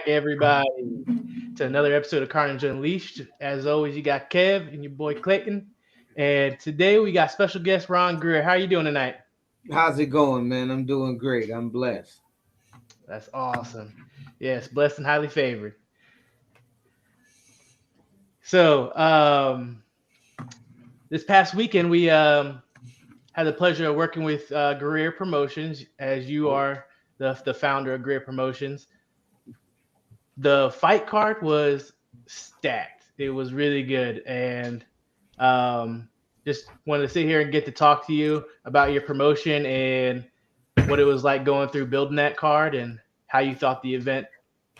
everybody, to another episode of Carnage Unleashed. As always, you got Kev and your boy Clayton. And today we got special guest Ron Greer. How are you doing tonight? How's it going, man? I'm doing great. I'm blessed. That's awesome. Yes, blessed and highly favored. So, this past weekend we had the pleasure of working with Greer Promotions, as you are the founder of Greer Promotions. The fight card was stacked. It was really good, and um, just wanted to sit here and get to talk to you about your promotion and what it was like going through building that card and how you thought the event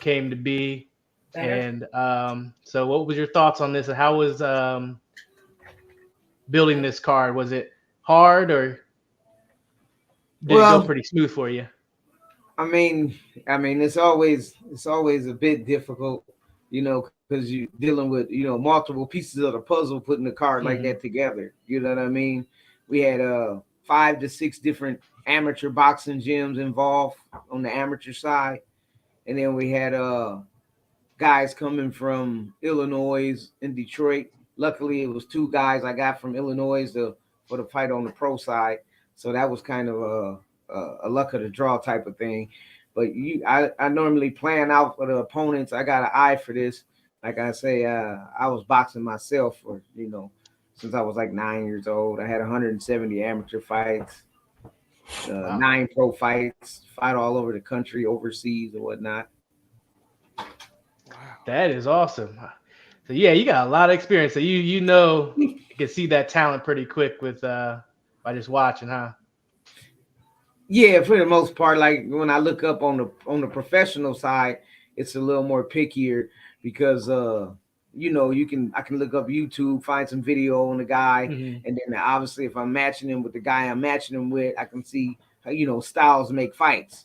came to be. And so, what was your thoughts on this? And how was building this card? Was it hard or did it go Well, pretty smooth for you? I mean, it's always a bit difficult, because you're dealing with multiple pieces of the puzzle, putting the card like Hmm. that together. You know what I mean? We had 5 to 6 different amateur boxing gyms involved on the amateur side, and then we had guys coming from Illinois and Detroit. Luckily, it was 2 guys I got from Illinois for the fight on the pro side, so that was kind of a luck of the draw type of thing. But I normally plan out for the opponents. I got an eye for this. Like I say, I was boxing myself for since I was like 9 years old. I had 170 amateur fights, Wow, 9 pro fights, fight all over the country, overseas, and whatnot. Wow. that is awesome. So yeah, you got a lot of experience. So you can see that talent pretty quick with by just watching, huh? Yeah, for the most part, like when I look up on the professional side, it's a little more pickier because I can look up YouTube, find some video on the guy, Hmm. and then obviously if I'm matching him with the guy I'm matching him with, I can see how styles make fights.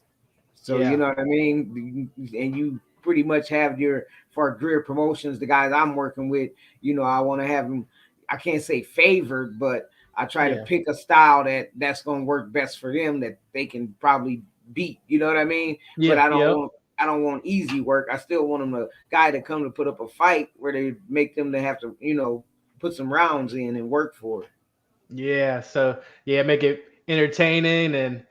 So you Yeah, know what I mean, and you pretty much have your for Greer Promotions, the guys I'm working with. I want to have them. I can't say favored, but I try to yeah, pick a style that's going to work best for them that they can probably beat. You know what I mean? But yeah, yep. I don't want easy work. I still want them a guy to come to put up a fight where they make them to have to put some rounds in and work for it. Yeah. So yeah, make it entertaining and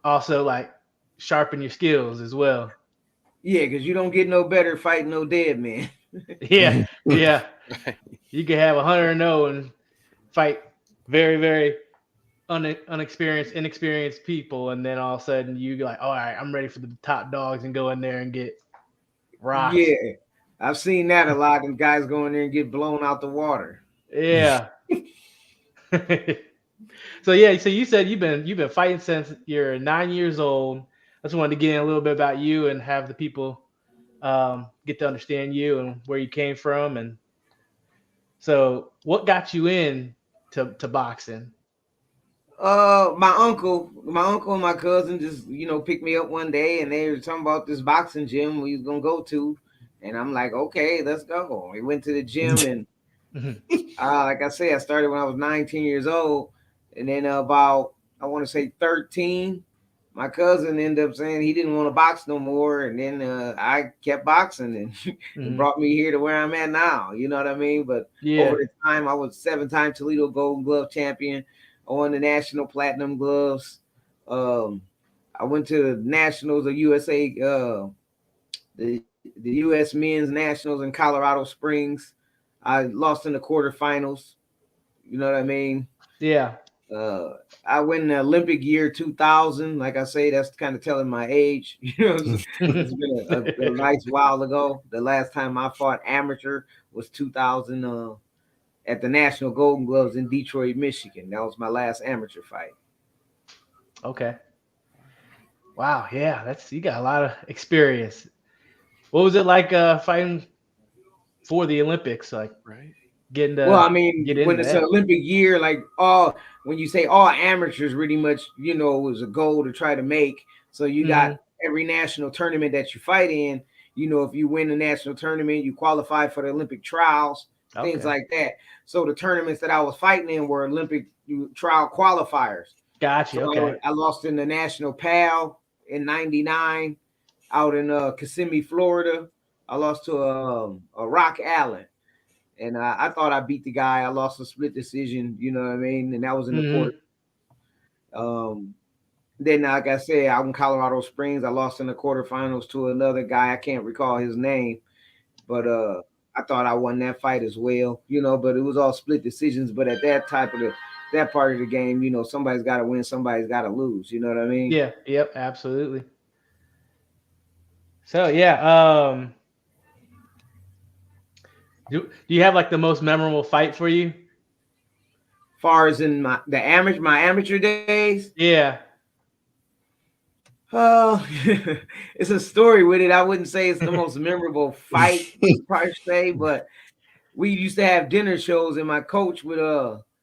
also like sharpen your skills as well. Yeah, because you don't get no better fighting no dead man. Yeah, yeah. Right. You could have 100-0 and fight very inexperienced people, and then all of a sudden you like, all right, I'm ready for the top dogs and go in there and get rocked. Yeah, I've seen that a lot. And guys go in there and get blown out the water. Yeah. So yeah, so you said you've been fighting since you're 9 years old. I just wanted to get in a little bit about you and have the people get to understand you and where you came from. And so, what got you in to boxing? My uncle and my cousin just picked me up one day, and they were talking about this boxing gym we was gonna go to, and I'm like, okay, let's go. We went to the gym, and Mhm. like I said, I started when I was 19 years old, and then about I want to say 13, my cousin ended up saying he didn't want to box no more, and then I kept boxing, and it Mhm. brought me here to where I'm at now. You know what I mean? But over Yeah. the time, I was 7-time Toledo Gold Glove champion. I won the national platinum gloves. Um, I went to the nationals of USA, the U.S. Men's Nationals in Colorado Springs. I lost in the quarterfinals. You know what I mean? Yeah. Uh, I went the Olympic year 2000. Like I say, that's kind of telling my age. It's been a nice while ago. The last time I fought amateur was 2000 at the National Golden Gloves in Detroit, Michigan. That was my last amateur fight. Okay. Wow. Yeah. That's you got a lot of experience. What was it like fighting for the Olympics? Like Right. getting Well, to I get mean, in when it's an that. Olympic year, like all when you say all amateurs, pretty much, was a goal to try to make. So you got Hmm. every national tournament that you fight in. If you win the national tournament, you qualify for the Olympic trials, things Okay. like that. So the tournaments that I was fighting in were Olympic trial qualifiers. Gotcha. So Okay. I lost in the national PAL in '99. out in Kissimmee, Florida. I lost to a Rock Allen, and I thought I beat the guy. I lost a split decision. You know what I mean? And that was in the quarter. Mm-hmm. Um, then, like I said, out in Colorado Springs, I lost in the quarterfinals to another guy. I can't recall his name, but I thought I won that fight as well. You know, but it was all split decisions. But at that part of the game, you know, somebody's got to win, somebody's got to lose. You know what I mean? Yeah. Yep. Absolutely. So yeah. Do you have like the most memorable fight for you? Far as in my amateur days, Yeah. oh, it's a story with it. I wouldn't say it's the most memorable fight per se, but we used to have dinner shows, and my coach would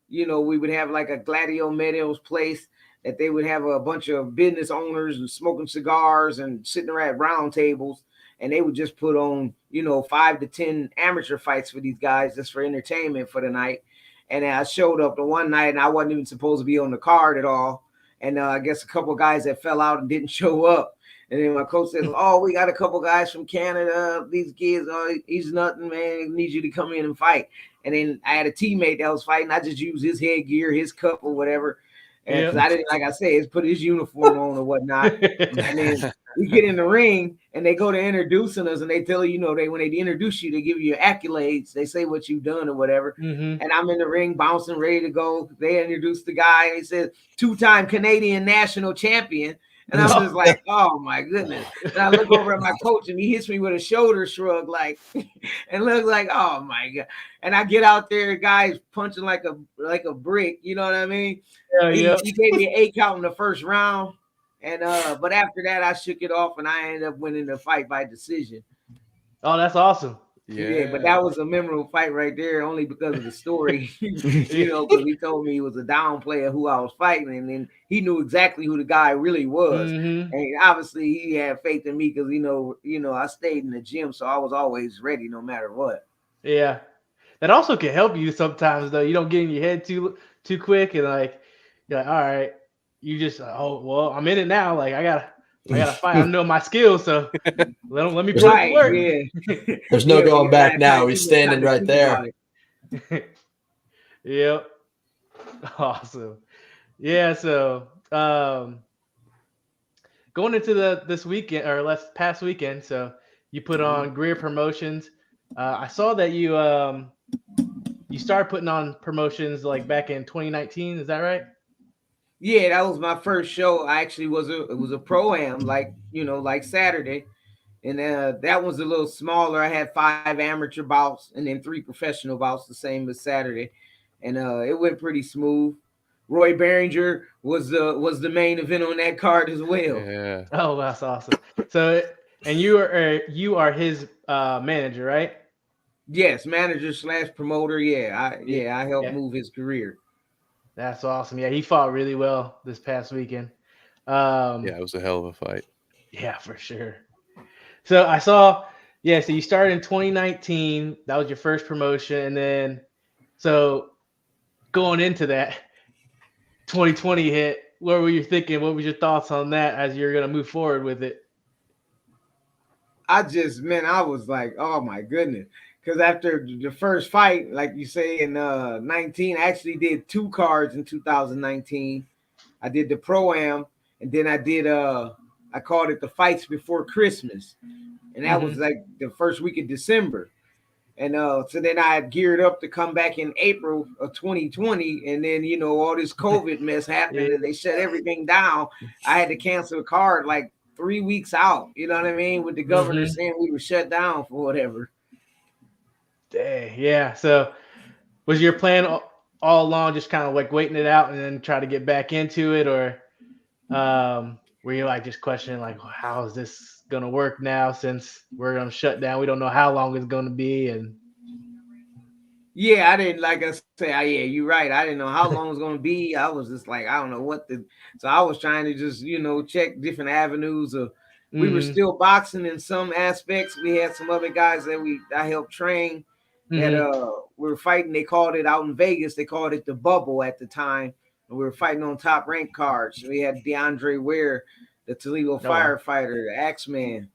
you know, we would have like a Gladio Meadows place that they would have a bunch of business owners and smoking cigars and sitting around at round tables, and they would just put on, you know, 5 to 10 amateur fights for these guys just for entertainment for the night. And I showed up the one night, and I wasn't even supposed to be on the card at all. And I guess a couple of guys that fell out and didn't show up. And then my coach says, "Oh, we got a couple guys from Canada. These kids, oh, he's nothing, man. He needs you to come in and fight." And then I had a teammate that was fighting. I just used his headgear, his cup, or whatever, and because Yep. I didn't, like I said, put his uniform on or whatnot. And then we get in the ring, and they go to introducing us, and they tell you, you know, when they introduce you, they give you accolades. They say what you've done or whatever. Mm-hmm. And I'm in the ring, bouncing, ready to go. They introduce the guy, and he says, "2-time Canadian national champion." And I'm just like, oh my goodness. And I look over at my coach, and he hits me with a shoulder shrug, like, and looks like, oh my God. And I get out there, guys punching like a brick, you know what I mean? Yeah. Yep. He gave me an 8 count in the first round. And but after that, I shook it off, and I ended up winning the fight by decision. Oh, that's awesome. Yeah, but that was a memorable fight right there, only because of the story, you know, because he told me he was a down player who I was fighting, and then he knew exactly who the guy really was, Mm-hmm. and obviously he had faith in me because I stayed in the gym, so I was always ready no matter what. Yeah. That also can help you sometimes though. You don't get in your head too quick and like you're like, all right, you just oh well, I'm in it now. Like I gotta fight. I know my skills, so let me put it to Right? work. Yeah. There's no Yeah, going because I back had now. time He's to standing kind of right think there. about it. Yep. Awesome. Yeah, so going into this weekend or last past weekend, so you put Mhm. on Greer Promotions. I saw that you started putting on promotions like back in 2019. Is that right? Yeah, that was my first show. I actually it was a pro-am, like, you know, like Saturday. And that was a little smaller. I had 5 amateur bouts and then 3 professional bouts, the same as Saturday, and it went pretty smooth. Roy Behringer was the main event on that card as well. Yeah. Oh, that's awesome. So, and you are his manager, right? Yes, manager slash promoter. Yeah, I helped yeah, move his career. that's awesome. Yeah, he fought really well this past weekend. Yeah, it was a hell of a fight. Yeah, for sure. So I saw, yeah. So you started in 2019. That was your first promotion, and then so going into that 2020 hit, what were you thinking? What was your thoughts on that as you're gonna move forward with it? I was like, oh my goodness. Because after the first fight, like you say in 19, I actually did 2 cards in 2019. I did the pro-am, and then I called it the fights before Christmas. And that was Mm-hmm. like the first week of December. And so then I had geared up to come back in April of 2020, and then all this COVID mess Yeah. happened, and they shut everything down. I had to cancel the card like 3 weeks out. You know what I mean? With the governor Mm-hmm. saying we were shut down for whatever. Dang. Yeah. So was your plan all along just kind of like waiting it out and then try to get back into it, or were you like just questioning like how is this gonna work now since we're gonna shut down? We don't know how long it's gonna be, and Yeah, I didn't like I say. Yeah, you're right. I didn't know how long it was gonna be. I was just like, I don't know what the. So I was trying to just check different avenues of. We were mm-hmm. still boxing in some aspects. We had some other guys that I helped train that Mm-hmm. we were fighting. They called it out in Vegas. They called it the bubble at the time. And we were fighting on top rank cards. We had DeAndre Ware, the Toledo Oh wow. firefighter, the Axeman.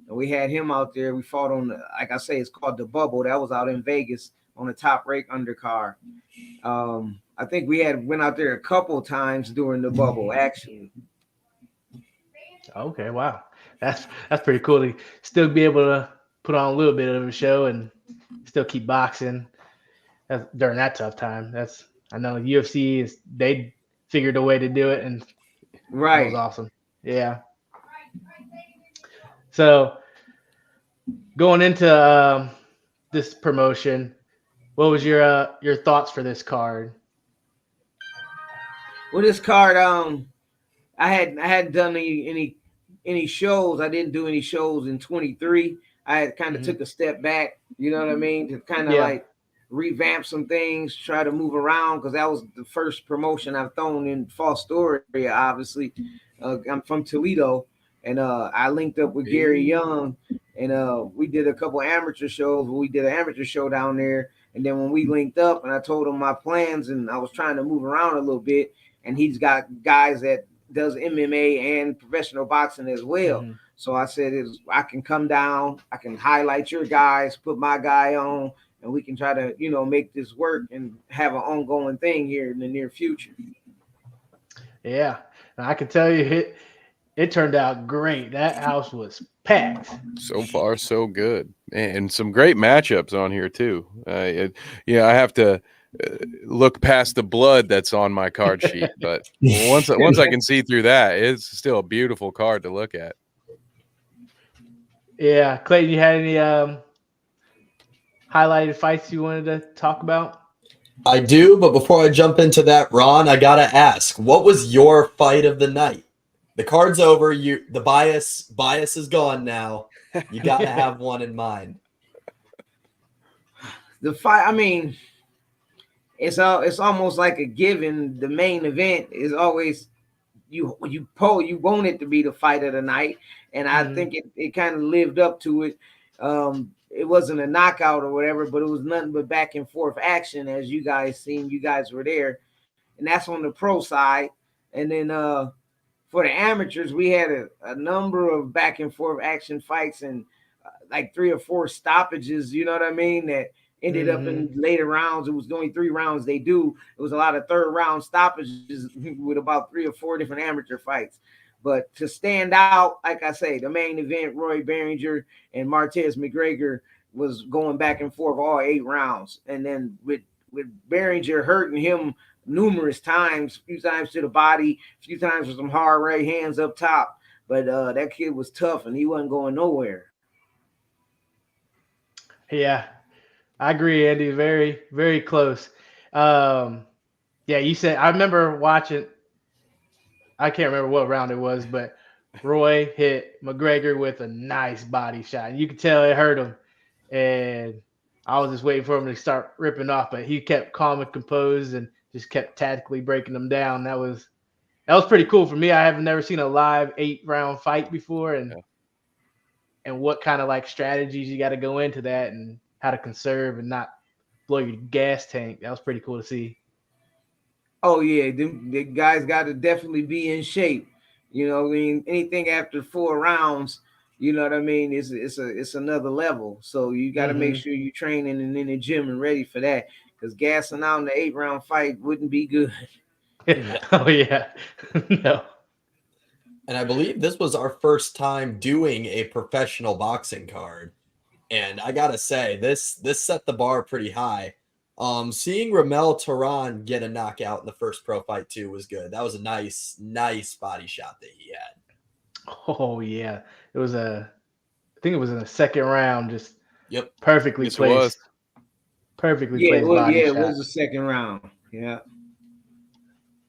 and we had him out there. We fought on the, like I say, it's called the Bubble. That was out in Vegas on the top rate undercard. I think we went out there a couple times during the Bubble, actually. Okay, wow, that's pretty cool to still be able to put on a little bit of a show and still keep boxing during that tough time. I know UFC they figured a way to do it, and that was Right. awesome. Yeah. So going into this promotion, what was your thoughts for this card? Well, this card, I hadn't done any shows. I didn't do any shows in 23. I had kind of took a step back, you know what I mean, to kind of Yeah. like revamp some things, try to move around, because that was the first promotion I've thrown in Fall Story, obviously. I'm from Toledo, and I linked up with Gary Young, and we did a couple amateur shows. We did an amateur show down there, and then when we linked up, and I told him my plans, and I was trying to move around a little bit, and he's got guys that does MMA and professional boxing as well. Mm-hmm. So I said, I can come down, I can highlight your guys, put my guy on, and we can try to, make this work and have an ongoing thing here in the near future. Yeah, and I can tell you it turned out great. That house was packed. So far, so good, and some great matchups on here too. I have to look past the blood that's on my card sheet, but once I can see through that, it's still a beautiful card to look at. Yeah, Clayton, you had any highlighted fights you wanted to talk about? I do, but before I jump into that, Ron, I gotta ask, what was your fight of the night? The card's over. The bias is gone now. You gotta have one in mind. The fight, I mean, it's almost like a given. The main event is always you want it to be the fight of the night, and I think it kind of lived up to it. It wasn't a knockout or whatever, but it was nothing but back and forth action, as you guys seen. You guys were there, and that's on the pro side. And then for the amateurs, we had a number of back and forth action fights and like 3 or 4 stoppages. You know what I mean? That ended up in later rounds. It was only 3 rounds they do. It was a lot of third round stoppages with about 3 or 4 different amateur fights. But to stand out, like I say, the main event, Roy Behringer and Martez McGregor was going back and forth all 8 rounds. And then with Behringer hurting him numerous times, a few times to the body, a few times with some hard right hands up top. But that kid was tough, and he wasn't going nowhere. Yeah, I agree, Andy. Very, very close. Yeah, you said, I remember watching, I can't remember what round it was, but Roy hit McGregor with a nice body shot. And you could tell it hurt him. And I was just waiting for him to start ripping off, but he kept calm and composed and just kept tactically breaking them down. That was pretty cool for me. I have never seen a live 8-round fight before, and what kind of like strategies you got to go into that and how to conserve and not blow your gas tank. That was pretty cool to see. Oh yeah, the guys got to definitely be in shape. You know, I mean, anything after 4 rounds, you know what I mean, it's another level. So you got to make sure you're training and in the gym and ready for that, because gassing out in the 8-round fight wouldn't be good. Oh yeah, no. And I believe this was our first time doing a professional boxing card, and I gotta say, this set the bar pretty high. Seeing Ramel Tehran get a knockout in the first pro fight too was good. That was a nice body shot that he had. Oh yeah, it was I think it was in the second round, just perfectly Yes, placed. Perfectly placed body shot. It was the second round. Yeah.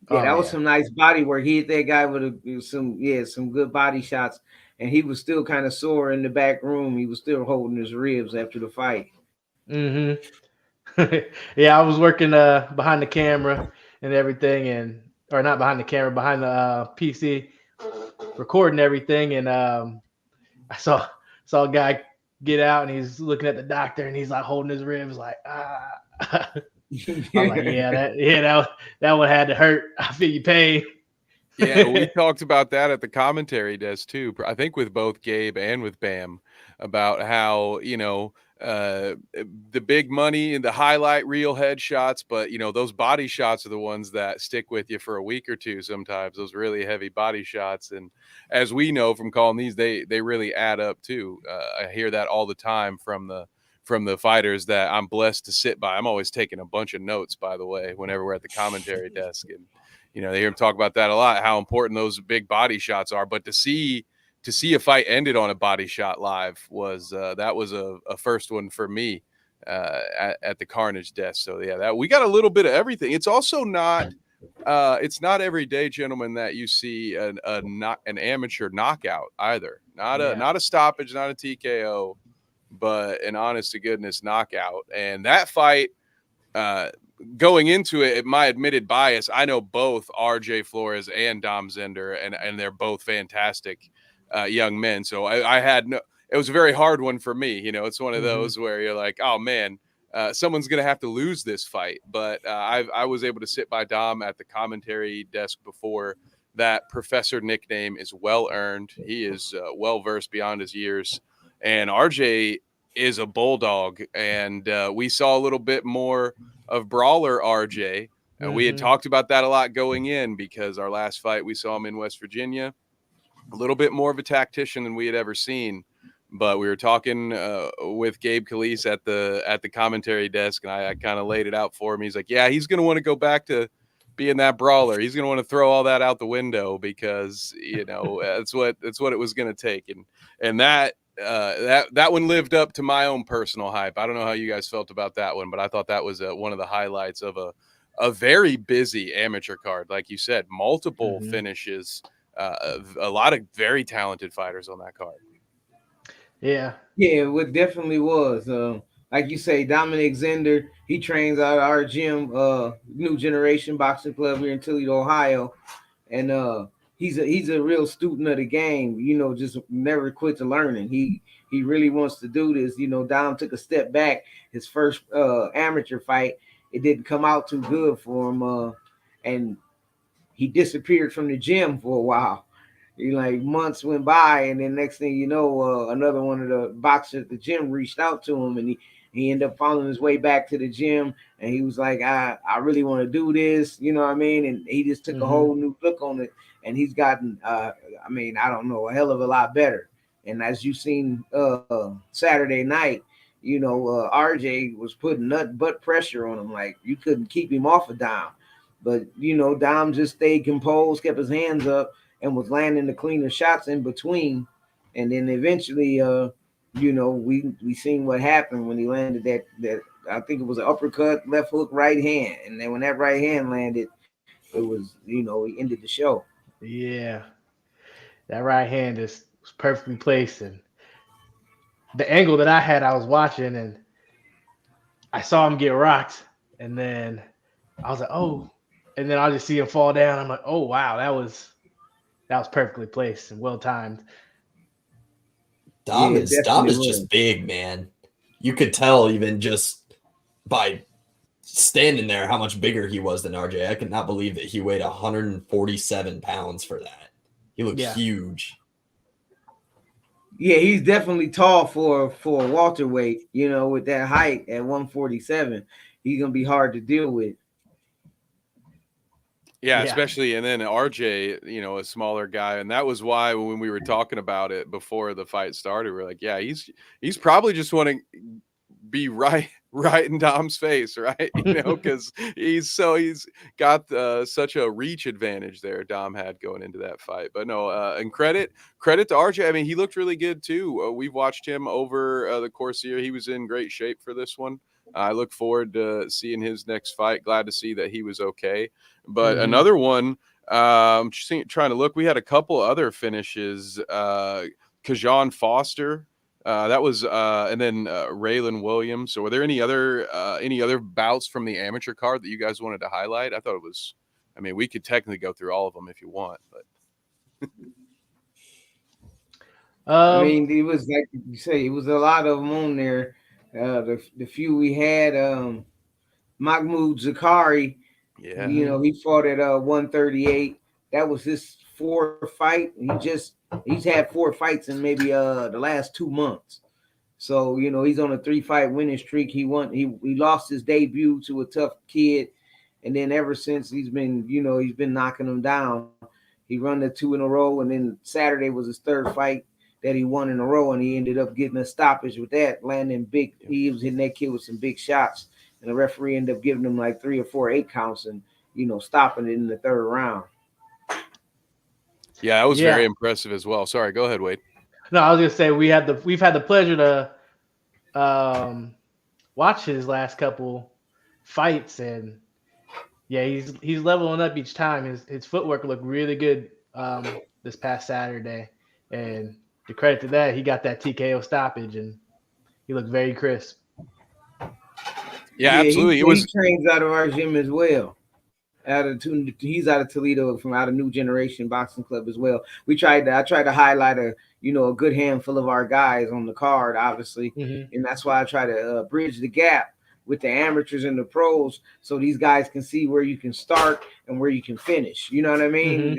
Yeah, that was some nice body work. He hit that guy with some good body shots, and he was still kind of sore in the back room. He was still holding his ribs after the fight. Yeah, I was working behind the camera and everything, or not behind the camera, behind the PC, recording everything, and I saw a guy get out, and he's looking at the doctor, and he's like holding his ribs, like I'm like, that one had to hurt. I feel your pain. Yeah, we talked about that at the commentary desk too. I think with both Gabe and with Bam about how, the big money and the highlight reel headshots, but those body shots are the ones that stick with you for a week or two sometimes, those really heavy body shots. And as we know from calling these, they really add up too. I hear that all the time from the fighters that I'm blessed to sit by. I'm always taking a bunch of notes, by the way, whenever we're at the commentary desk. And they hear him talk about that a lot, how important those big body shots are. But to see a fight ended on a body shot live was that was a first one for me at the Carnage desk. So yeah, that we got a little bit of everything. It's also not it's not every day, gentlemen, that you see an amateur knockout either. Not a stoppage, not a TKO, but an honest to goodness knockout. And that fight, going into it, my admitted bias, I know both RJ Flores and Dom Zender, and they're both fantastic young men. So I had no, it was a very hard one for me. It's one of those where you're like, oh man, someone's going to have to lose this fight. But I was able to sit by Dom at the commentary desk before. That professor nickname is well earned. He is well versed beyond his years. And RJ is a bulldog. And we saw a little bit more of brawler RJ. And we had talked about that a lot going in, because our last fight, we saw him in West Virginia, a little bit more of a tactician than we had ever seen. But we were talking with Gabe Calise at the commentary desk, and I kind of laid it out for him. He's like, yeah, he's going to want to go back to being that brawler. He's going to want to throw all that out the window, because that's what it was going to take. And that one lived up to my own personal hype. I don't know how you guys felt about that one, but I thought that was one of the highlights of a very busy amateur card. Like you said, multiple finishes, a lot of very talented fighters on that card. Yeah, it definitely was. Like you say, Dominic Zender, he trains out of our gym, New Generation Boxing Club here in Toledo, Ohio, and he's a real student of the game. Just never quits learning. He really wants to do this. Dom took a step back. His first amateur fight, it didn't come out too good for him, and he disappeared from the gym for a while. Like months went by, and then next thing you know, another one of the boxers at the gym reached out to him, and he ended up following his way back to the gym, and he was like, I really want to do this, you know what I mean? And he just took a whole new look on it, and he's gotten, I don't know, a hell of a lot better. And as you've seen Saturday night, RJ was putting nut butt pressure on him, like you couldn't keep him off of Dom. But Dom just stayed composed, kept his hands up, and was landing the cleaner shots in between. And then eventually, we seen what happened when he landed that I think it was an uppercut, left hook, right hand. And then when that right hand landed, it was, he ended the show. Yeah. That right hand was perfectly placed. And the angle that I had, I was watching, and I saw him get rocked. And then I was like, oh. And then I just see him fall down. I'm like, oh, wow, that was perfectly placed and well timed. Dom is just big, man. You could tell even just by standing there how much bigger he was than RJ. I could not believe that he weighed 147 pounds for that. He looked huge. Yeah, he's definitely tall for a welterweight. With that height at 147, he's gonna be hard to deal with. Yeah, especially, and then RJ, a smaller guy, and that was why when we were talking about it before the fight started, we're like, yeah, he's probably just wanting to be right in Dom's face, right? Because he's got such a reach advantage there. Dom had going into that fight, but no, and credit to RJ. I mean, he looked really good too. We've watched him over the course of the year. He was in great shape for this one. I look forward to seeing his next fight. Glad to see that he was okay. But another one, I'm trying to look. We had a couple other finishes. Kajan Foster, that was, and then Raylan Williams. So, were there any other bouts from the amateur card that you guys wanted to highlight? I thought it was. I mean, we could technically go through all of them if you want, but. I mean, it was like you say, it was a lot of them on there. The few we had, Mahmoud Zakari, he fought at 138. That was his fourth fight. He's had 4 fights in maybe the last 2 months. So, he's on a 3-fight winning streak. He lost his debut to a tough kid. And then ever since he's been knocking him down. He run the 2 in a row, and then Saturday was his third fight that he won in a row, and he ended up getting a stoppage with that, landing big. He was hitting that kid with some big shots, and the referee ended up giving him like 3 or 4 8 counts and stopping it in the third round. Yeah, that was very impressive as well. Sorry, go ahead, Wade. No, I was gonna say we've had the pleasure to watch his last couple fights, and yeah, he's leveling up each time. His footwork looked really good this past Saturday, and the credit to that, he got that TKO stoppage, and he looked very crisp. Yeah, absolutely. He trains out of our gym as well. He's out of Toledo, from out of New Generation Boxing Club as well. I tried to highlight a good handful of our guys on the card, obviously, and that's why I try to bridge the gap with the amateurs and the pros, so these guys can see where you can start and where you can finish. You know what I mean?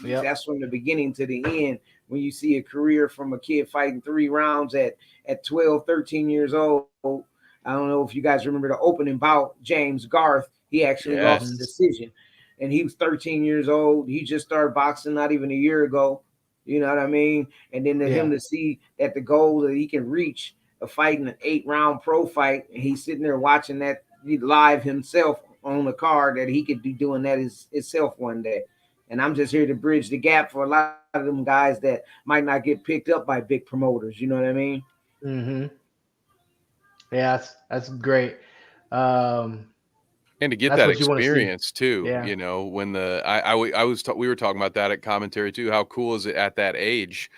That's from the beginning to the end. When you see a career from a kid fighting 3 rounds at 12, 13 years old. I don't know if you guys remember the opening bout, James Garth. He actually lost the decision, and he was 13 years old. He just started boxing not even a year ago. You know what I mean? And then him to see that the goal that he can reach of fighting an 8-round pro fight, and he's sitting there watching that live himself on the card, that he could be doing that himself one day. And I'm just here to bridge the gap for a lot of them guys that might not get picked up by big promoters. You know what I mean? Yeah, that's great. And to get that experience too, when we were talking about that at commentary too. How cool is it at that age?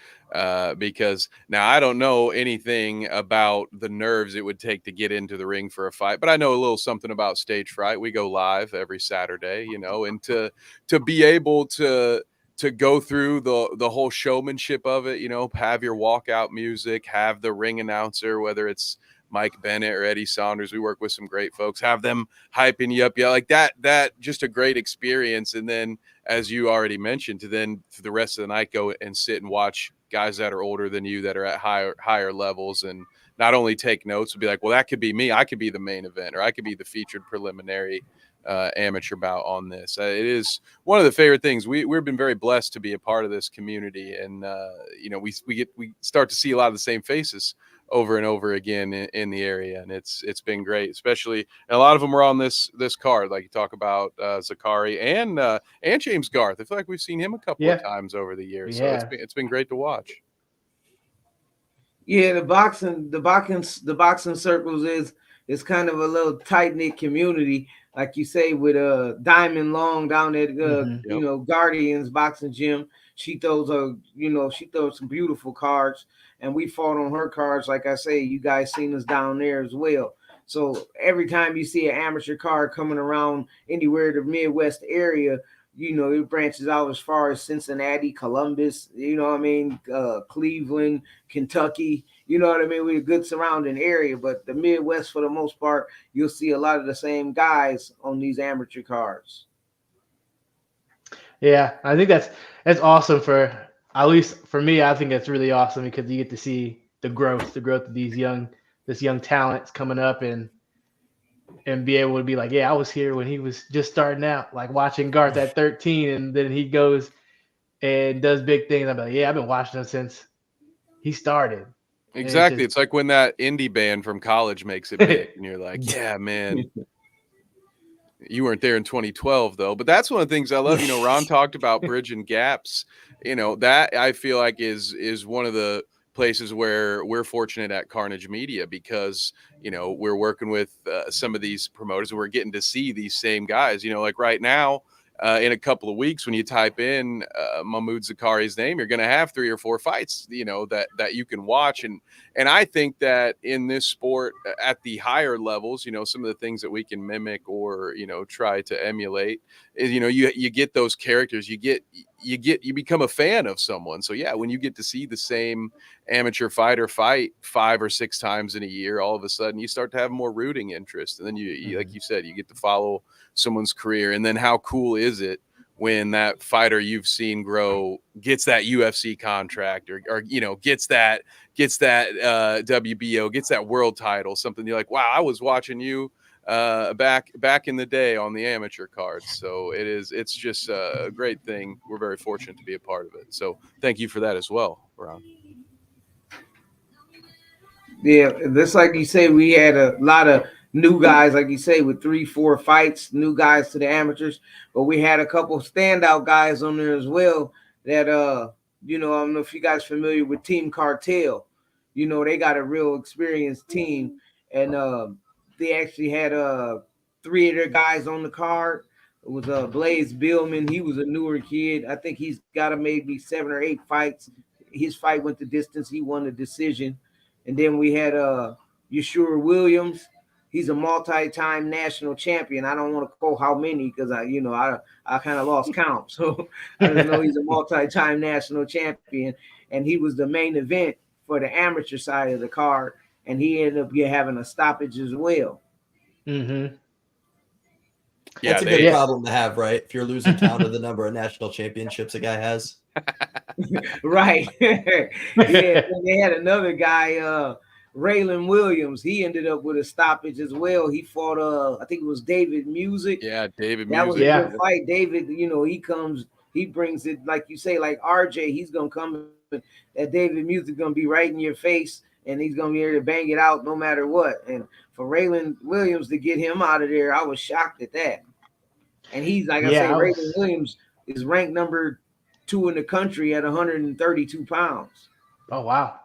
Because now I don't know anything about the nerves it would take to get into the ring for a fight, but I know a little something about stage fright. We go live every Saturday, and to be able to go through the whole showmanship of it, have your walkout music, have the ring announcer, whether it's Mike Bennett or Eddie Saunders. We work with some great folks, have them hyping you up. Yeah, like that just a great experience. And then, as you already mentioned, to then for the rest of the night go and sit and watch guys that are older than you, that are at higher levels, and not only take notes, but be like, well, that could be me. I could be the main event, or I could be the featured preliminary amateur bout on this. It is one of the favorite things. We've been very blessed to be a part of this community, and we start to see a lot of the same faces over and over again in the area, and it's been great. Especially, and a lot of them are on this card, like you talk about Zakari and James Garth. I feel like we've seen him a couple of times over the years, so it's been great to watch. Yeah, the boxing circles is kind of a little tight-knit community, like you say, with Diamond Long down at Guardians Boxing Gym. She throws some beautiful cards, and we fought on her cards. Like I say, you guys seen us down there as well. So every time you see an amateur card coming around anywhere in the Midwest area, it branches out as far as Cincinnati, Columbus, Cleveland, Kentucky, we're a good surrounding area. But the Midwest, for the most part, you'll see a lot of the same guys on these amateur cards. Yeah, I think that's awesome. For at least for me, I think that's really awesome, because you get to see the growth of this young talents coming up, and be able to be like, yeah, I was here when he was just starting out, like watching Garth at 13, and then he goes and does big things. I'm like, yeah, I've been watching him since he started. Exactly. It's like when that indie band from college makes it big, and you're like, yeah, man. You weren't there in 2012 though, but that's one of the things I love. Ron talked about bridging gaps. That I feel like is one of the places where we're fortunate at Carnage Media, because we're working with some of these promoters, and we're getting to see these same guys. Like right now, in a couple of weeks, when you type in Mahmoud Zakari's name, you're going to have 3 or 4 fights, that you can watch. And I think that in this sport at the higher levels, some of the things that we can mimic or, try to emulate is, you get those characters, you become a fan of someone. So yeah, when you get to see the same amateur fighter fight 5 or 6 times in a year, all of a sudden you start to have more rooting interest. And then you like you said, you get to follow someone's career. And then how cool is it when that fighter you've seen grow gets that UFC contract or you know gets that WBO, gets that world title, something you're like, wow, I was watching you back in the day on the amateur cards. So it's just a great thing. We're very fortunate to be a part of it. So thank you for that as well, Ron. Yeah, just like you say, we had a lot of new guys, like you say, with 3-4 fights, new guys to the amateurs. But we had a couple standout guys on there as well that I don't know if you guys familiar with Team Cartel. They got a real experienced team, and they actually had 3 of their guys on the card. It was Blaze Billman. He was a newer kid. I think he's got maybe 7 or 8 fights. His fight went the distance. He won the decision. And then we had Yeshua Williams. He's a multi-time national champion. I don't want to quote how many because I kind of lost count. So I just know he's a multi-time national champion, and he was the main event for the amateur side of the card, and he ended up having a stoppage as well. Mm-hmm. That's a good problem to have, right? If you're losing count of the number of national championships a guy has. Right. Yeah, they had another guy, Raylan Williams. He ended up with a stoppage as well. He fought I think it was David Music. Yeah, David That Music. was a good fight. David, he brings it, like you say, like RJ, he's gonna come, that David Music gonna be right in your face, and he's gonna be able to bang it out no matter what. And for Raylan Williams to get him out of there, I was shocked at that. And he's like Raylan Williams is ranked number 2 in the country at 132 pounds. Oh, wow.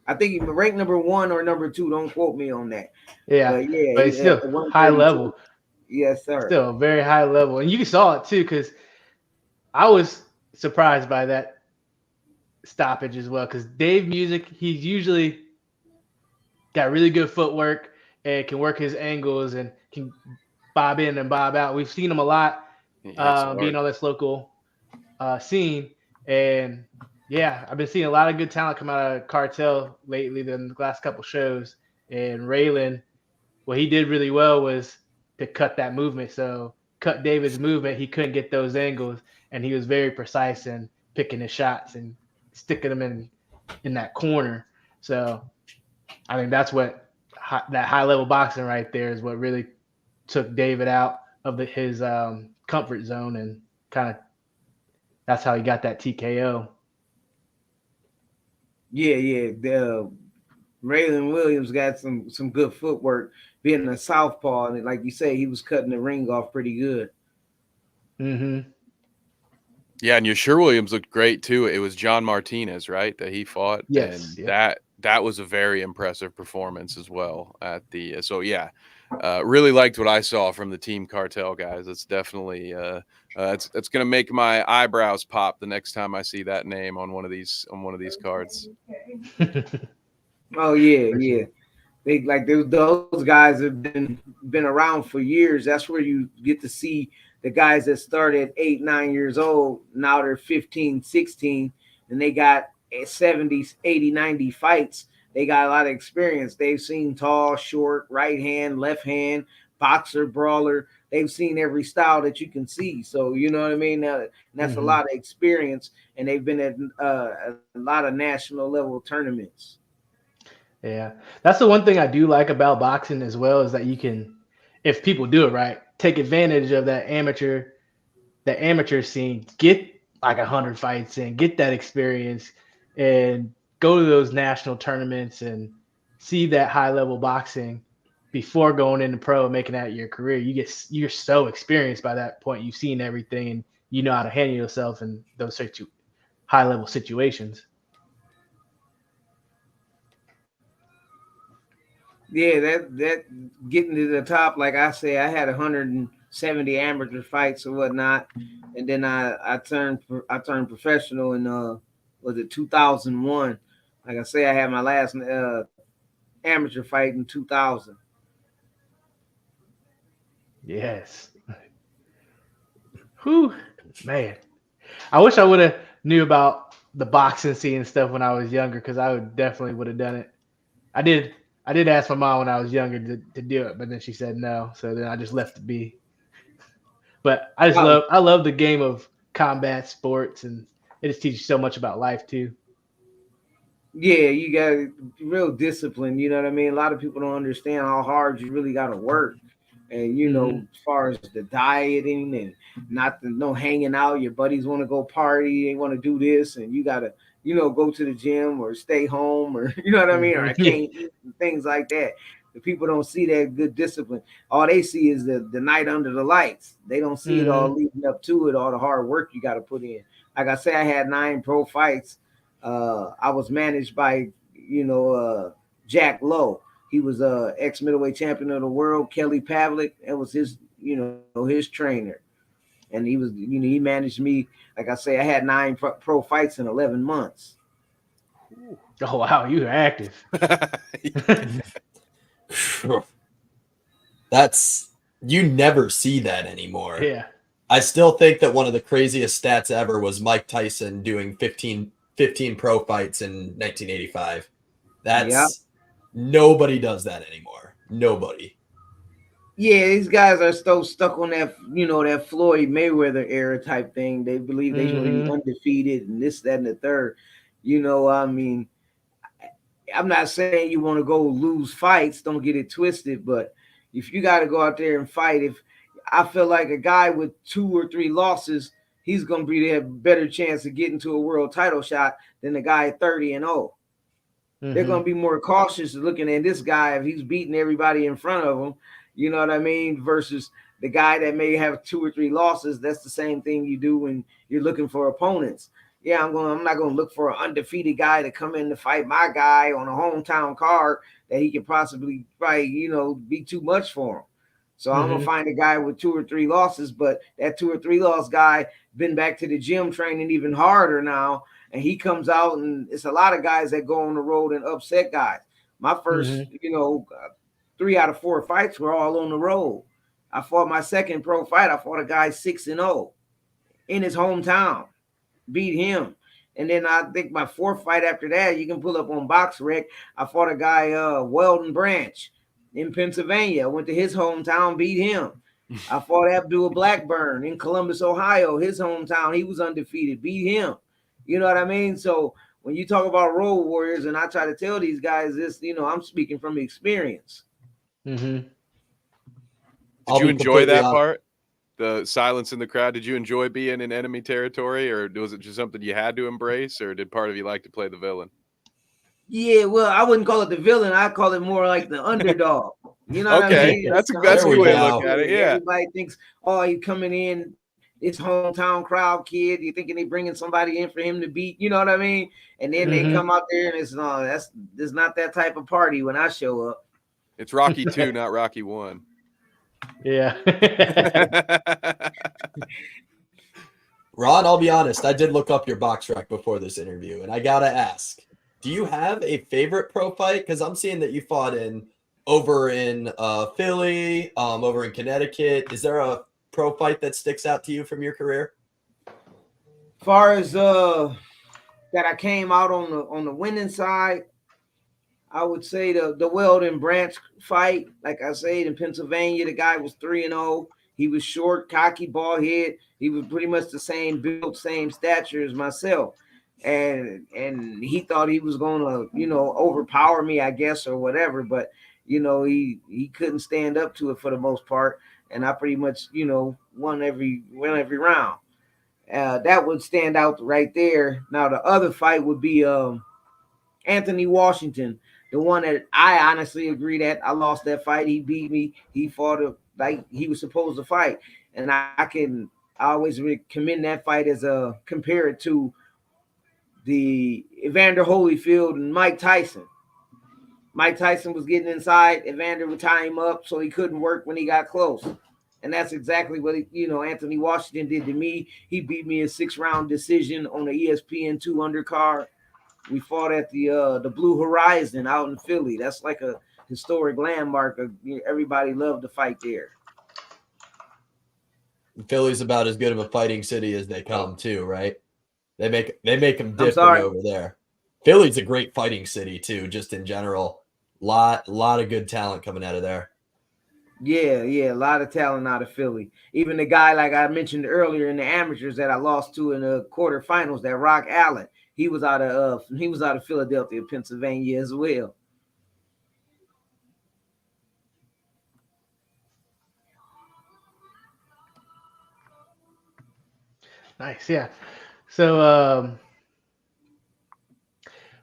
I think he ranked number 1 or number 2. Don't quote me on that. Yeah. But it's still high level. Yes, sir. Still very high level. And you saw it too, because I was surprised by that stoppage as well. Because Dave Music, he's usually got really good footwork and can work his angles and can bob in and bob out. We've seen him a lot being on this local scene. And yeah, I've been seeing a lot of good talent come out of Cartel lately in the last couple shows. And Raylan, what he did really well was to cut that movement. So cut David's movement. He couldn't get those angles, and he was very precise in picking his shots and sticking them in that corner. So I think that's what that high level boxing right there is what really took David out of his comfort zone, and kind of that's how he got that TKO. Yeah. Raylan Williams got some good footwork, being a southpaw, and like you say, he was cutting the ring off pretty good. Mm-hmm. Yeah, and Yeshua Williams looked great too. It was John Martinez, right, that he fought. Yes, and that was a very impressive performance as well at the. So yeah, really liked what I saw from the Team Cartel guys. It's definitely it's going to make my eyebrows pop the next time I see that name on one of these cards. Oh yeah. They those guys have been around for years. That's where you get to see the guys that started at 8, 9 years old. Now they're 15, 16, and they got 70, 80, 90 fights. They got a lot of experience. They've seen tall, short, right hand, left hand, boxer, brawler. They've seen every style that you can see. So you know what I mean? That's a lot of experience, and they've been at a lot of national level tournaments. Yeah, that's the one thing I do like about boxing as well, is that you can, if people do it right, take advantage of that amateur scene, get like 100 fights in, get that experience, and go to those national tournaments and see that high level boxing before going into pro and making that your career. You're so experienced by that point. You've seen everything, and you know how to handle yourself in those high level situations. Yeah, that getting to the top, like I say, I had 170 amateur fights or whatnot, and then I turned professional in was it 2001? Like I say, I had my last amateur fight in 2000. Yes. Whew, man. I wish I would have knew about the boxing scene and stuff when I was younger, because I definitely would have done it. I did ask my mom when I was younger to do it, but then she said no. So then I just left it be. But I love the game of combat sports, and it just teaches so much about life too. Yeah, you got real discipline. You know what I mean? A lot of people don't understand how hard you really got to work. And as far as the dieting and no hanging out, your buddies want to go party, they want to do this, and you gotta, go to the gym or stay home, or you know what I mean, or I can't eat and things like that. The people don't see that good discipline. All they see is the night under the lights. They don't see it all leading up to it, all the hard work you got to put in. Like I say, I had 9 pro fights. I was managed by Jack Lowe. He was ex middleweight champion of the world. Kelly Pavlik, it was his trainer, and he was he managed me. Like I say, I had 9 pro fights in 11 months. Oh wow, you're active. You never see that anymore. Yeah. I still think that one of the craziest stats ever was Mike Tyson doing 15 pro fights in 1985. Nobody does that anymore. Nobody. Yeah, these guys are so stuck on that, that Floyd Mayweather era type thing. They believe they're going to be undefeated and this, that, and the third. I mean, I'm not saying you want to go lose fights. Don't get it twisted. But if you got to go out there and fight, I feel like a guy with 2 or 3 losses, he's going to have a better chance of getting to a world title shot than the guy 30-0. They're going to be more cautious looking at this guy if he's beating everybody in front of him, you know what I mean, versus the guy that may have 2 or 3 losses. That's the same thing you do when you're looking for opponents. Yeah, I'm not going to look for an undefeated guy to come in to fight my guy on a hometown card that he could probably be too much for him. So I'm going to find a guy with 2 or 3 losses, but that 2 or 3 loss guy been back to the gym training even harder now. And he comes out, and it's a lot of guys that go on the road and upset guys. My first, 3 out of 4 fights were all on the road. I fought my second pro fight. I fought a guy 6-0 in his hometown, beat him. And then I think my 4th fight after that, you can pull up on BoxRec. I fought a guy, Weldon Branch, in Pennsylvania. I went to his hometown, beat him. I fought Abdul Blackburn in Columbus, Ohio, his hometown. He was undefeated, beat him. You know what I mean? So when you talk about road warriors, and I try to tell these guys this, I'm speaking from experience. Did you enjoy that part? The silence in the crowd? Did you enjoy being in enemy territory, or was it just something you had to embrace, or did part of you like to play the villain? Yeah, well, I wouldn't call it the villain. I call it more like the underdog. You know what I mean? That's a good way to look at it. Yeah. Everybody thinks, oh, he's coming in, it's hometown crowd kid. You're thinking they bringing somebody in for him to beat. You know what I mean? And then they come out there and it's there's not that type of party when I show up. It's Rocky 2, not Rocky 1. Yeah. Ron, I'll be honest. I did look up your BoxRec before this interview, and I gotta ask: do you have a favorite pro fight? Because I'm seeing that you fought over in Philly, over in Connecticut. Is there a pro fight that sticks out to you from your career? As far as that I came out on the winning side, I would say the Weldon Branch fight. Like I said, in Pennsylvania, the guy was 3-0. He was short, cocky, bald head. He was pretty much the same build, same stature as myself. And he thought he was gonna, overpower me, I guess, or whatever. But he couldn't stand up to it for the most part. And I pretty much, won every round. That would stand out right there. Now the other fight would be Anthony Washington, the one that I honestly agree that I lost that fight. He beat me. He fought like he was supposed to fight, and I always commend that fight as compare it to the Evander Holyfield and Mike Tyson. Mike Tyson was getting inside. Evander would tie him up so he couldn't work when he got close. And that's exactly what, Anthony Washington did to me. He beat me a 6-round decision on the ESPN 2 undercard. We fought at the Blue Horizon out in Philly. That's like a historic landmark. Everybody loved to fight there. Philly's about as good of a fighting city as they come, too, right? They make them different over there. Philly's a great fighting city too, just in general. Lot of good talent coming out of there. Yeah, yeah, a lot of talent out of Philly. Even the guy like I mentioned earlier in the amateurs that I lost to in the quarterfinals, that Rock Allen, he was out of Philadelphia, Pennsylvania as well. Nice. Yeah. So,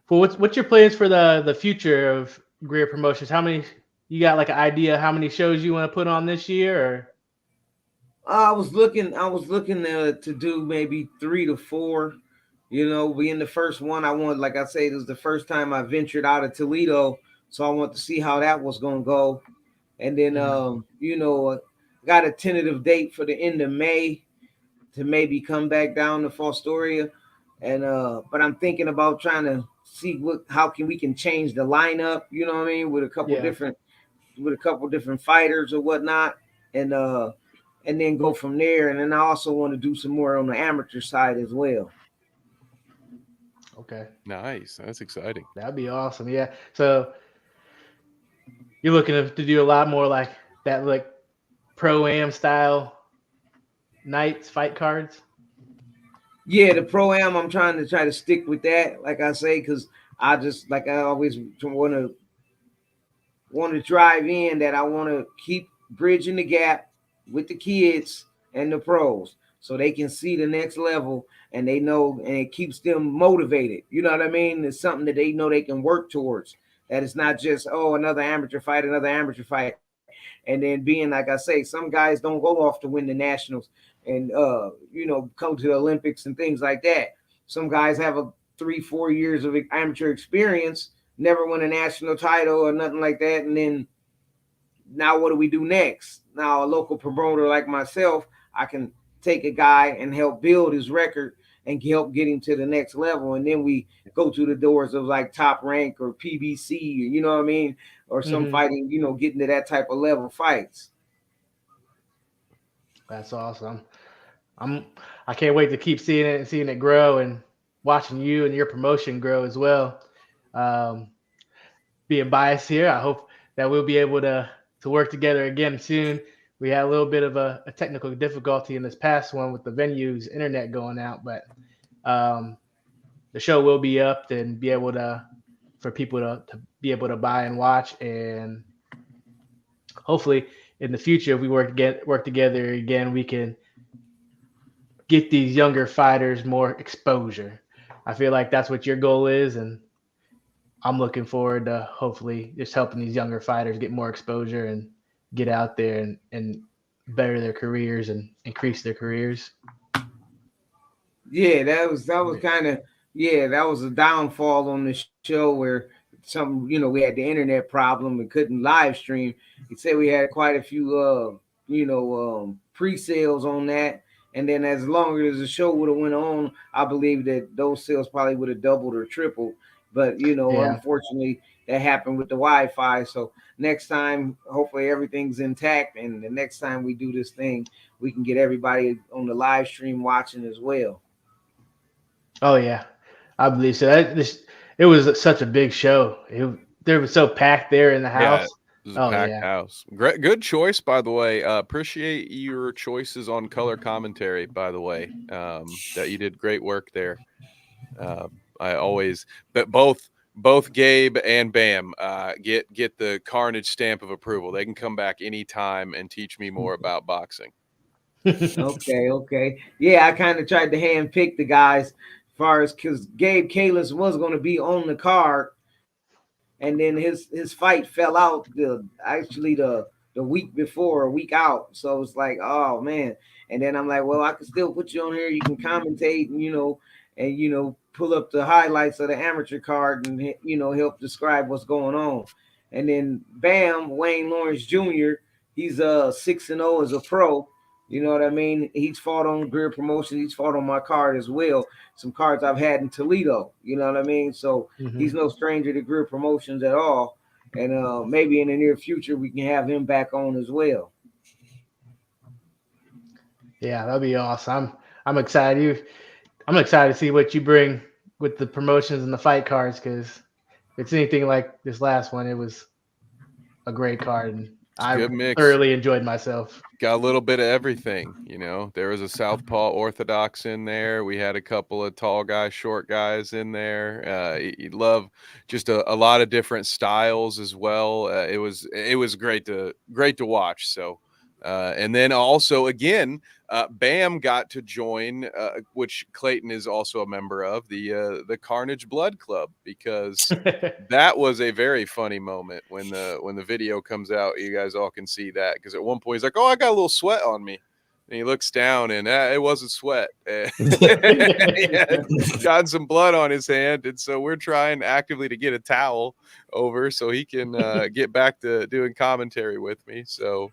for what's your plans for the future of Greer Promotions? How many you got like an idea how many shows you want to put on this year or I was looking to do maybe 3 to 4. You know, being the first one, I want, like I say, this is the first time I ventured out of Toledo, so I want to see how that was gonna go. And then, got a tentative date for the end of May to maybe come back down to Fostoria, and but I'm thinking about trying to see how can we can change the lineup. You know what I mean, yeah. with a couple different fighters or whatnot, and uh, and then go from there. And then I also want to do some more on the amateur side as well. Okay. Nice. That's exciting. That'd be awesome. Yeah. So you're looking to do a lot more like that like pro am style nights fight cards. Yeah, the pro am, I'm try to stick with that, like I say, because I just like I always want to drive in that I want to keep bridging the gap with the kids and the pros so they can see the next level and they know and it keeps them motivated. You know what I mean? It's something that they know they can work towards. That it's not just another amateur fight, and then being like I say, some guys don't go off to win the nationals and come to the Olympics and things like that. Some guys have a 3 4 years of amateur experience, never win a national title or nothing like that. And then now what do we do next? Now a local promoter like myself, I can take a guy and help build his record and help get him to the next level. And then we go to the doors of like Top Rank or PBC, you know what I mean? Or some Hmm. fighting, getting to that type of level fights. That's awesome. I'm I can't wait to keep seeing it and seeing it grow and watching you and your promotion grow as well. Um, Being biased here, I hope that we'll be able to work together again soon. We had a little bit of a technical difficulty in this past one with the venue's internet going out, but um, the show will be up and be able to for people to be able to buy and watch, and hopefully in the future if we work together again we can get these younger fighters more exposure. I feel like that's what your goal is, and I'm looking forward to hopefully just helping these younger fighters get more exposure and get out there and better their careers and increase their careers. Yeah, that was kind of, yeah, that was a downfall on the show where we had the internet problem and couldn't live stream. He said we had quite a few pre-sales on that, and then as long as the show would have went on, I believe that those sales probably would have doubled or tripled. But Yeah. unfortunately, that happened with the Wi-Fi. So next time, hopefully everything's intact, and the next time we do this thing, we can get everybody on the live stream watching as well. Oh yeah, I believe so. It was such a big show. They were so packed there in the Yeah, house. it was a Oh packed yeah. house. Great, good choice, by the way. Appreciate your choices on color commentary, by the way. That you did great work there. I always, but both Gabe and Bam get the Carnage stamp of approval. They can come back anytime and teach me more about boxing. Okay, okay. Yeah, I kind of tried to hand pick the guys as far as because Gabe Kalis was going to be on the card, and then his fight fell out the week before, a week out. So it's like, oh man. And then I'm like, well, I can still put you on here. You can commentate, and pull up the highlights of the amateur card and help describe what's going on. And then Bam Wayne Lawrence Jr. He's 6-0 as a pro. You know what I mean? He's fought on Greer Promotions. He's fought on my card as well. Some cards I've had in Toledo. You know what I mean? So Hmm. he's no stranger to Greer Promotions at all. And maybe in the near future we can have him back on as well. Yeah, that'd be awesome. I'm excited. I'm excited to see what you bring with the promotions and the fight cards because if it's anything like this last one, it was a great card, and I good mix. thoroughly enjoyed myself. Got a little bit of everything, There was a southpaw orthodox in there. We had a couple of tall guys, short guys in there. You love just a lot of different styles as well. It was great to watch. So, and then also again, Bam got to join, which Clayton is also a member of, the Carnage Blood Club, because that was a very funny moment when the video comes out. You guys all can see that, because at one point he's like, "Oh, I got a little sweat on me," and he looks down, and it wasn't sweat. He had gotten some blood on his hand, and so we're trying actively to get a towel over so he can get back to doing commentary with me. So.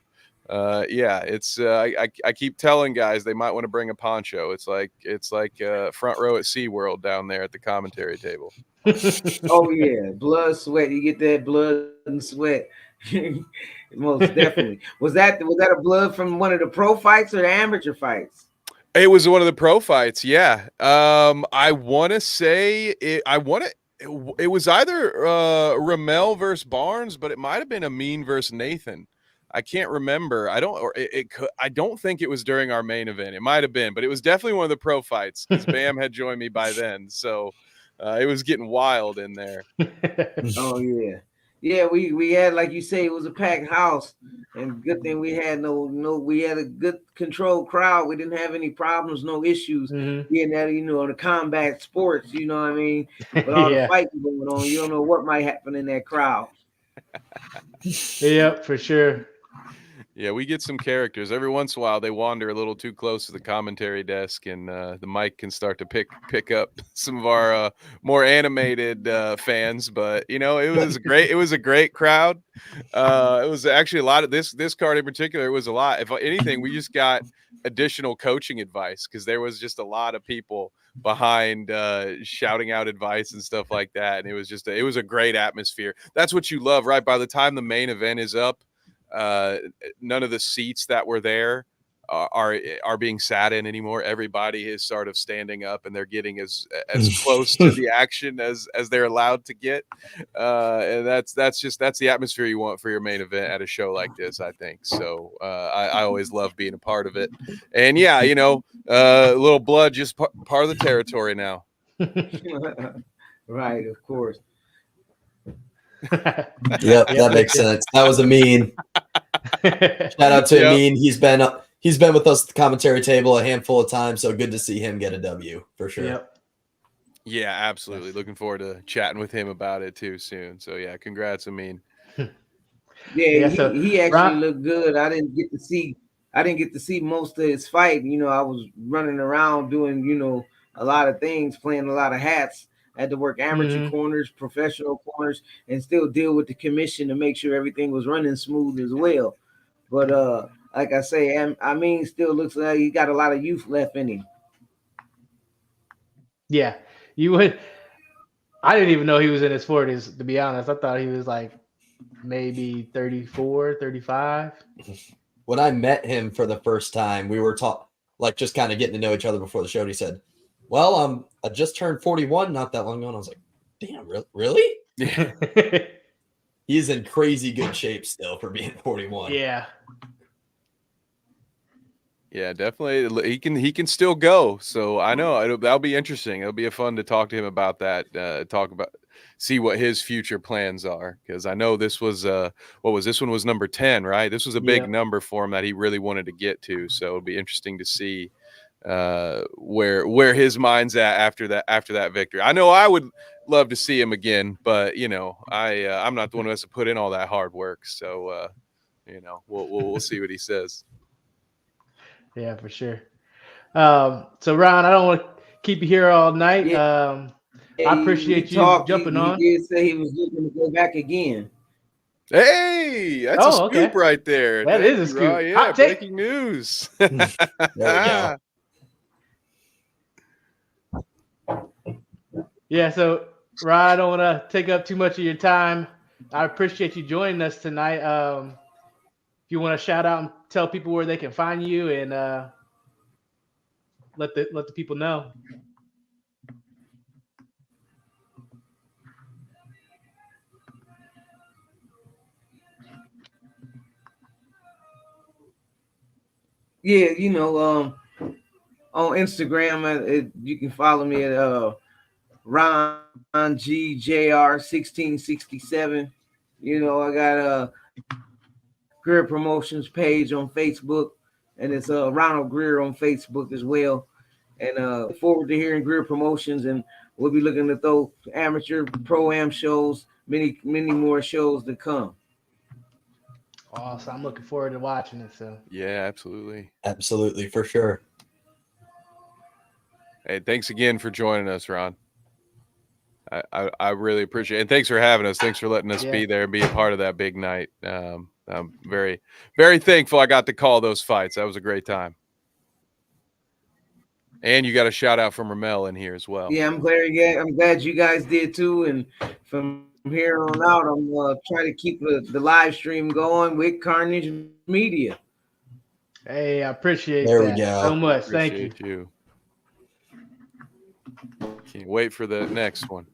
Yeah, it's I keep telling guys they might want to bring a poncho. It's like front row at SeaWorld down there at the commentary table. Oh yeah, blood, sweat. You get that blood and sweat. Most definitely. Was that a blood from one of the pro fights or the amateur fights? It was one of the pro fights. Yeah. I want to say it. It was either Ramel versus Barnes, but it might have been Amin versus Nathan. I can't remember. I don't think it was during our main event. It might have been, but it was definitely one of the pro fights, because Bam had joined me by then. So it was getting wild in there. Oh yeah. Yeah, we had, like you say, it was a packed house, and good thing we had we had a good controlled crowd. We didn't have any problems, no issues. Being that, the combat sports, you know what I mean? With all the fighting going on, you don't know what might happen in that crowd. Yep, for sure. Yeah, we get some characters. Every once in a while, they wander a little too close to the commentary desk, and the mic can start to pick up some of our more animated fans. But it was great. It was a great crowd. It was actually a lot of this card in particular. It was a lot. If anything, we just got additional coaching advice, because there was just a lot of people behind shouting out advice and stuff like that. And it was just it was a great atmosphere. That's what you love, right? By the time the main event is up, none of the seats that were there are being sat in anymore. Everybody is sort of standing up, and they're getting as close to the action as they're allowed to get. And that's the atmosphere you want for your main event at a show like this, I think. So I always love being a part of it. And yeah, a little blood, just part of the territory now. Right, of course. Yep, that makes sense. That was Amin. Shout out to Amin. He's been with us at the commentary table a handful of times, so good to see him get a W for sure. Yep. Yeah, absolutely. Looking forward to chatting with him about it too soon. So yeah, congrats, Amin. Yeah, he actually looked good. I didn't get to see most of his fight. I was running around doing, a lot of things, playing a lot of hats. I had to work amateur corners, professional corners, and still deal with the commission to make sure everything was running smooth as well. But like I say, Amin still looks like he got a lot of youth left in him. Yeah, you would. I didn't even know he was in his 40s, to be honest. I thought he was like maybe 34, 35. When I met him for the first time, we were just kind of getting to know each other before the show. And he said, "Well, I just turned 41 not that long ago." And I was like, "Damn, really?" Yeah. He's in crazy good shape still for being 41. Yeah. Yeah, definitely. He can still go. So I know that'll be interesting. It'll be fun to talk to him about that. See what his future plans are, because I know this was this one was number 10, right? This was a big number for him that he really wanted to get to. So it'll be interesting to see where his mind's at after that victory. I know I would love to see him again, but I'm not the one who has to put in all that hard work. So we'll see what he says. Yeah, for sure. So Ron, I don't want to keep you here all night. Yeah. I appreciate you jumping on. He did say he was looking to go back again. Hey, that's a scoop right there. That is a scoop. Right? Yeah, breaking news. There we go. Yeah, so Ron, I don't want to take up too much of your time. I appreciate you joining us tonight. If you want to shout out and tell people where they can find you, and let the people know. Yeah, you know, on Instagram, you can follow me at Ron GJR 1667. You know, I got a Greer Promotions page on Facebook, and it's Ronald Greer on Facebook as well. And look forward to hearing Greer Promotions, and we'll be looking at those amateur pro-am shows, many more shows to come. Awesome. I'm looking forward to watching it. So Yeah, absolutely. Absolutely, for sure. Hey, thanks again for joining us, Ron. I really appreciate it. And thanks for having us. Thanks for letting us be there and be a part of that big night. I'm very, very thankful I got to call those fights. That was a great time. And you got a shout out from Ramel in here as well. Yeah, I'm glad you guys did too. And from here on out, I'm trying to keep the live stream going with Carnage Media. hey, I appreciate There we that go. so much. Thank you. Appreciate you. Can't wait for the next one.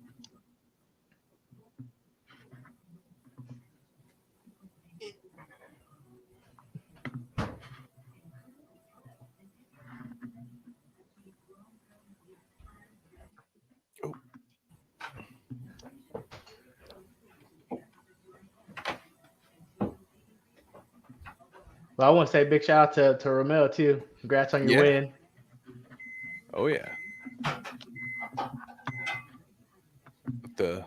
Well, I want to say a big shout out to Ramel too. Congrats on your win. Oh yeah. The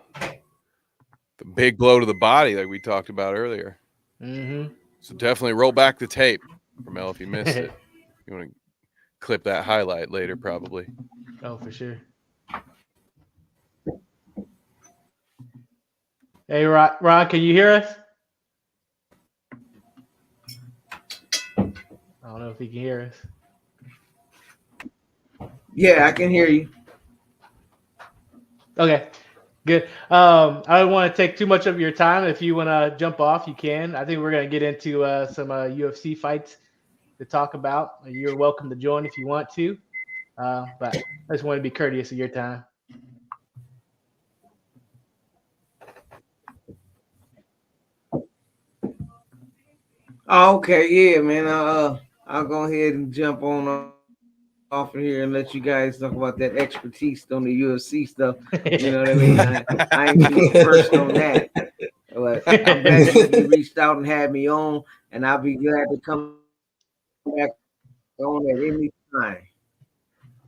big blow to the body like we talked about earlier. Mm-hmm. So definitely roll back the tape, Ramel, if you missed it. You want to clip that highlight later, probably. Oh, for sure. Hey, Ron, can you hear us? I don't know if he can hear us. Yeah, I can hear you. Okay, good. I don't want to take too much of your time. If you want to jump off, you can. I think we're going to get into some UFC fights to talk about. You're welcome to join if you want to, but I just want to be courteous of your time. Oh, okay, yeah, man. I'll go ahead and jump on off of here and let you guys talk about that expertise on the UFC stuff. You know what I mean? I ain't gonna be first on that. But I'm glad you reached out and had me on, and I'll be glad to come back on at any time.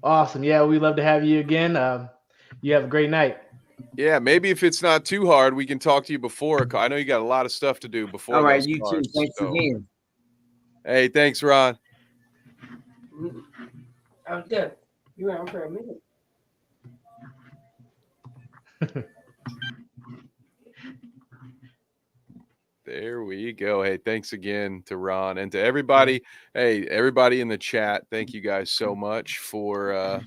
Awesome. Yeah, we'd love to have you again. You have a great night. Yeah, maybe if it's not too hard, we can talk to you before. I know you got a lot of stuff to do before. All right, those you cards, too. Thanks again. Hey, thanks, Ron. I was good. You were on for a minute. There we go. Hey, thanks again to Ron and to everybody. Hey, everybody in the chat, thank you guys so much for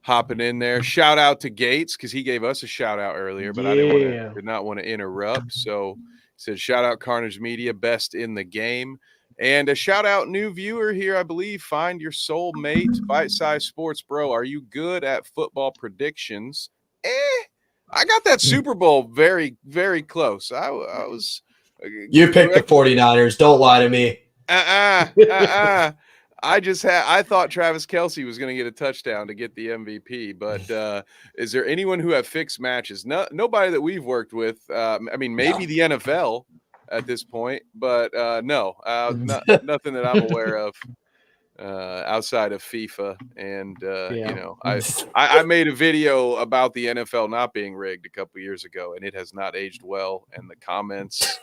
hopping in there. Shout out to Gates because he gave us a shout out earlier, but I did not want to interrupt. So he said, shout out Carnage Media, best in the game. And a shout out new viewer here, I believe. Find your soul mate, Bite Size Sports Bro. Are you good at football predictions? I got that Super Bowl very, very close. I was. You picked the 49ers. Don't lie to me. I thought Travis Kelce was going to get a touchdown to get the MVP, but is there anyone who have fixed matches? Nobody that we've worked with. I mean, maybe the NFL at this point, but no, nothing that I'm aware of outside of FIFA. And you know, I made a video about the NFL not being rigged a couple years ago, and it has not aged well. And the comments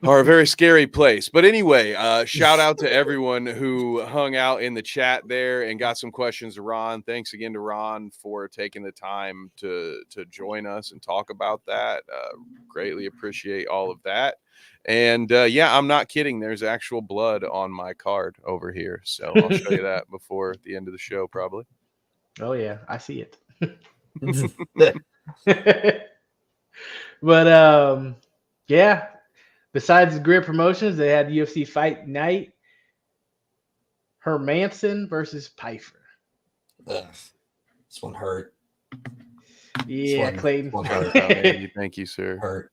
are a very scary place. But anyway, shout out to everyone who hung out in the chat there and got some questions to Ron. Thanks again to Ron for taking the time to join us and talk about that. Greatly appreciate all of that. And yeah, I'm not kidding. There's actual blood on my card over here. So I'll show you that before the end of the show, probably. Oh, yeah, I see it. But yeah. Besides Greer Promotions, they had UFC Fight Night. Hermanson versus Pfeiffer. Ugh, this one hurt. Yeah, Clayton. One hurt. Thank you, sir. Hurt.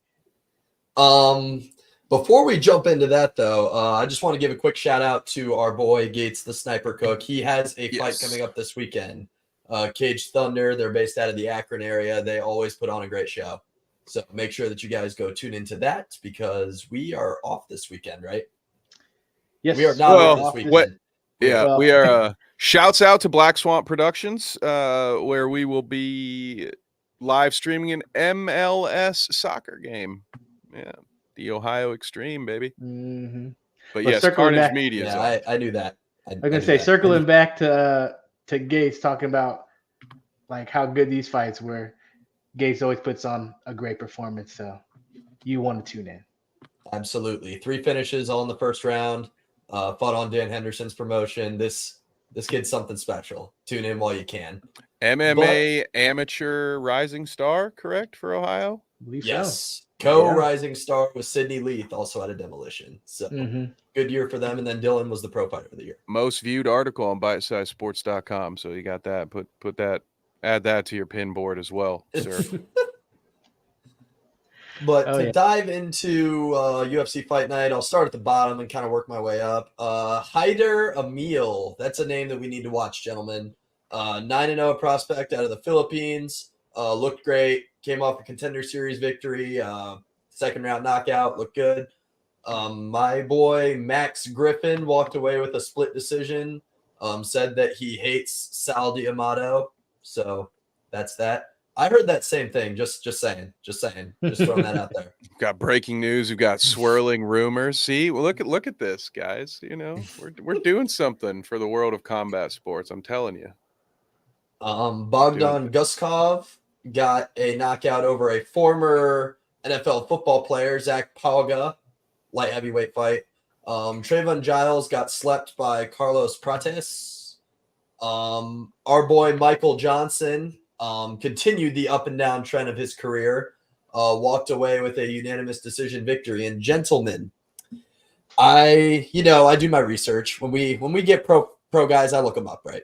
Before we jump into that, though, I just want to give a quick shout out to our boy Gates, the Sniper Cook. He has a fight coming up this weekend. Cage Thunder. They're based out of the Akron area. They always put on a great show. So make sure that you guys go tune into that because we are off this weekend, right? Yes, We are not off this weekend. We are. Shouts out to Black Swamp Productions, where we will be live streaming an MLS soccer game. Yeah, the Ohio Extreme, baby. Mm-hmm. But Well, yes, circling Carnage back- Media. Yeah, I knew that. I was gonna say, circling back to Gates, talking about like how good these fights were. Gates always puts on a great performance, so you want to tune in. Absolutely. 3 finishes all in the first round. Fought on Dan Henderson's promotion. This kid's something special. Tune in while you can. MMA amateur rising star, correct, for Ohio? I believe Yes. so. Rising star was Sidney Leith, also out of Demolition. So good year for them. And then Dylan was the pro fighter of the year. Most viewed article on bitesizesports.com. So you got that. Put that, add that to your pin board as well, sir. But to dive into UFC Fight Night, I'll start at the bottom and kind of work my way up. Haider Emil, that's a name that we need to watch, gentlemen. 9-0 prospect out of the Philippines. Looked great. Came off a Contender Series victory. Second round knockout. Looked good. My boy Max Griffin walked away with a split decision. Said that he hates Sal D'Amato. So that's that. I heard that same thing. Just saying. Just throwing that out there. We've got breaking news. We've got swirling rumors. See, well, look at this, guys. You know, we're doing something for the world of combat sports. I'm telling you. Bogdan Guskov got a knockout over a former NFL football player, Zach Pauga, light heavyweight fight. Trayvon Giles got slept by Carlos Prates. Our boy Michael Johnson continued the up and down trend of his career, walked away with a unanimous decision victory. And gentlemen, I do my research. When we get pro guys, I look them up, right?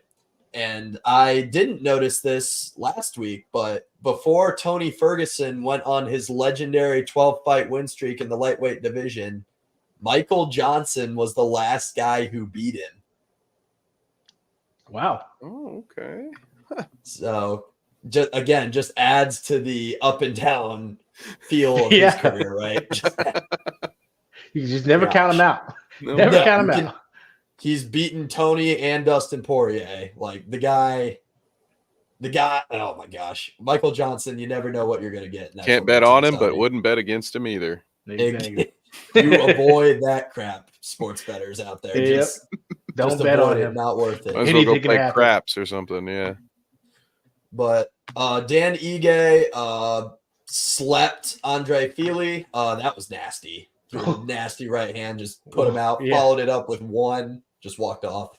And I didn't notice this last week, but before Tony Ferguson went on his legendary 12-fight win streak in the lightweight division, Michael Johnson was the last guy who beat him. Wow. Oh, okay. So just adds to the up and down feel of his career, right? You just never count him out. No. Never count him out. He's beaten Tony and Dustin Poirier. Like the guy. Oh my gosh, Michael Johnson. You never know what you're going to get. Can't bet on him, but wouldn't bet against him either. Exactly. You avoid that crap, sports bettors out there. Yep. Don't bet on him. Not worth it. Might as well go play craps or something. Yeah. But Dan Ige slept Andre Fili. That was nasty. Threw a nasty right hand, just put him out. Followed it up with one, just walked off.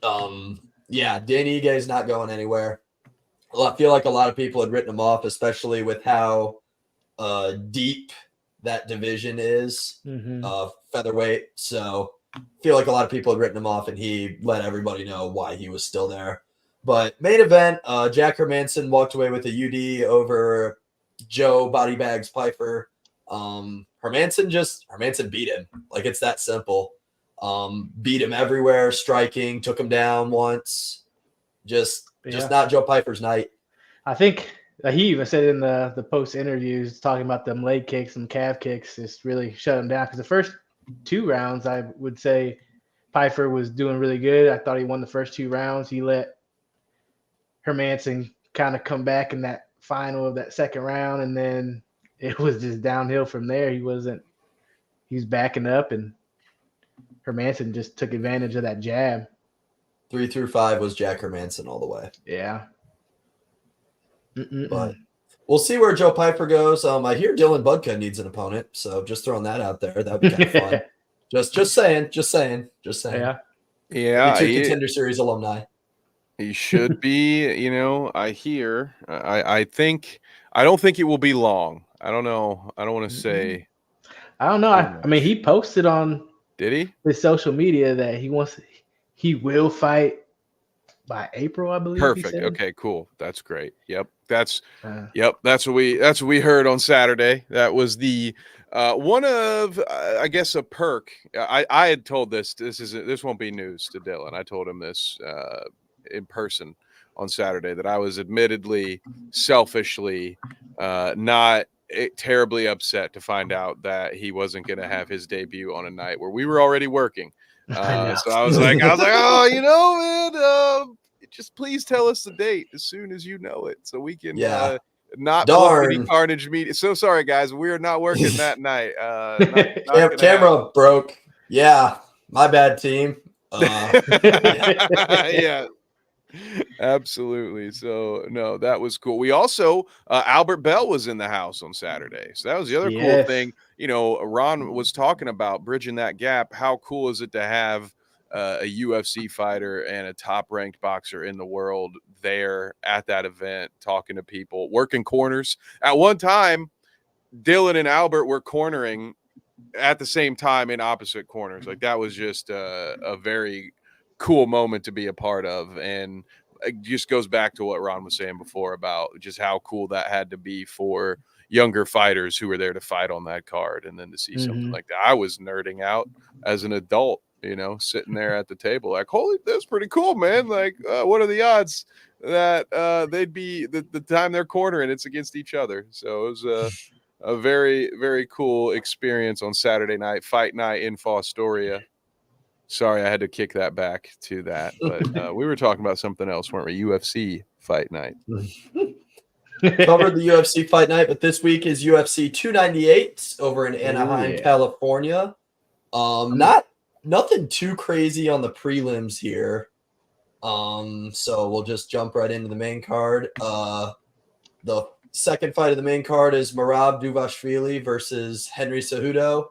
Dan Ige is not going anywhere. I feel like a lot of people had written him off, especially with how deep that division is, featherweight. So I feel like a lot of people had written him off, and he let everybody know why he was still there. But main event, Jack Hermanson walked away with a UD over Joe Bodybags Piper. Hermanson beat him. Like, it's that simple. Beat him everywhere, striking, took him down once. Just not Joe Piper's night. I think he even said in the post interviews, talking about them leg kicks, some calf kicks, just really shut him down. Because the first 2 rounds, I would say Piper was doing really good. I thought he won the first 2 rounds. He let Hermanson kind of come back in that final of that second round, and then it was just downhill from there. He was backing up, and Hermanson just took advantage of that jab. 3 through 5 was Jack Hermanson all the way. Yeah. But we'll see where Joe Piper goes. I hear Dylan Budka needs an opponent, so just throwing that out there. That'd be kind of fun. just saying. Yeah. Yeah. 2 Contender Series alumni. He should be, I hear. I don't think it will be long. I don't know. I don't want to say. I don't know. I mean, he posted on his social media that he will fight by April, I believe. Perfect. Okay, cool. That's great. Yep. That's what we heard on Saturday. That was the One of, I guess, a perk. I had told this won't be news to Dylan. I told him this in person on Saturday that I was admittedly, selfishly, not terribly upset to find out that he wasn't going to have his debut on a night where we were already working. So I was like, oh, man, just please tell us the date as soon as you know it, so we can not book any Carnage media. So sorry, guys, we are not working that night. Not camera broke. Yeah, my bad, team. Yeah. Absolutely. So no, that was cool. We also Albert Bell was in the house on Saturday, so that was the other cool thing. You know, Ron was talking about bridging that gap. How cool is it to have a UFC fighter and a top-ranked boxer in the world there at that event, talking to people, working corners. At one time, Dylan and Albert were cornering at the same time in opposite corners. Like, that was just a very cool moment to be a part of, and it just goes back to what Ron was saying before about just how cool that had to be for younger fighters who were there to fight on that card, and then to see something like that. I was nerding out as an adult, you know, sitting there at the table like, holy, that's pretty cool, man. Like, what are the odds that they'd be the time they're cornering, it's against each other? So it was a very, very cool experience on Saturday night, fight night in Fostoria. Sorry, I had to kick that back to that, but we were talking about something else, weren't we? UFC fight night. Covered the UFC fight night, but this week is UFC 298 over in Anaheim, California. Nothing too crazy on the prelims here. So we'll just jump right into the main card. The second fight of the main card is Merab Dvalishvili versus Henry Cejudo.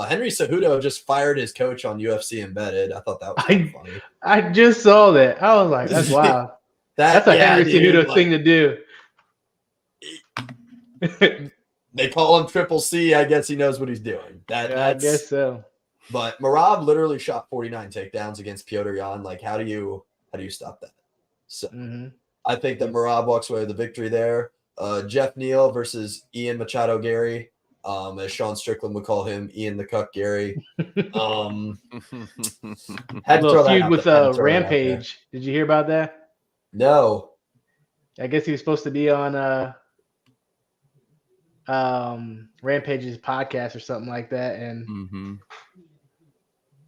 Henry Cejudo just fired his coach on UFC Embedded. I thought that was kind of funny. I just saw that. I was like, that's wild. That's a Henry Cejudo thing to do. They call him Triple C. I guess he knows what he's doing. I guess so. But Merab literally shot 49 takedowns against Piotr Jan. Like, how do you stop that? So I think that Merab walks away with the victory there. Jeff Neal versus Ian Machado Gary. As Sean Strickland would call him, Ian the Cuck Gary. Had to throw that feud with Rampage. Did you hear about that? No. I guess he was supposed to be on Rampage's podcast or something like that, and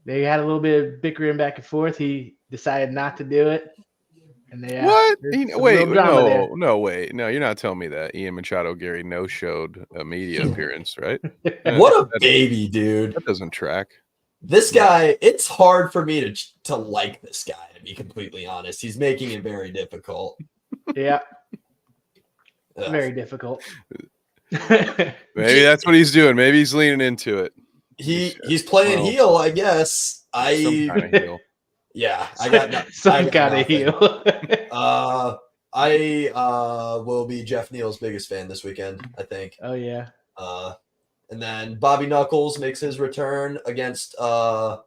they had a little bit of bickering back and forth. He decided not to do it. And they wait, no, you're not telling me that Ian Machado Gary no-showed a media appearance, right? What a baby, dude. That doesn't track. This guy, it's hard for me to like this guy, to be completely honest. He's making it very difficult. Yeah. Very difficult. Maybe that's what he's doing. Maybe he's leaning into it. He's playing heel, I guess. Some kind of heel. Yeah, I got some kind of heel. I will be Jeff Neal's biggest fan this weekend, I think. Oh yeah. And then Bobby Knuckles makes his return against the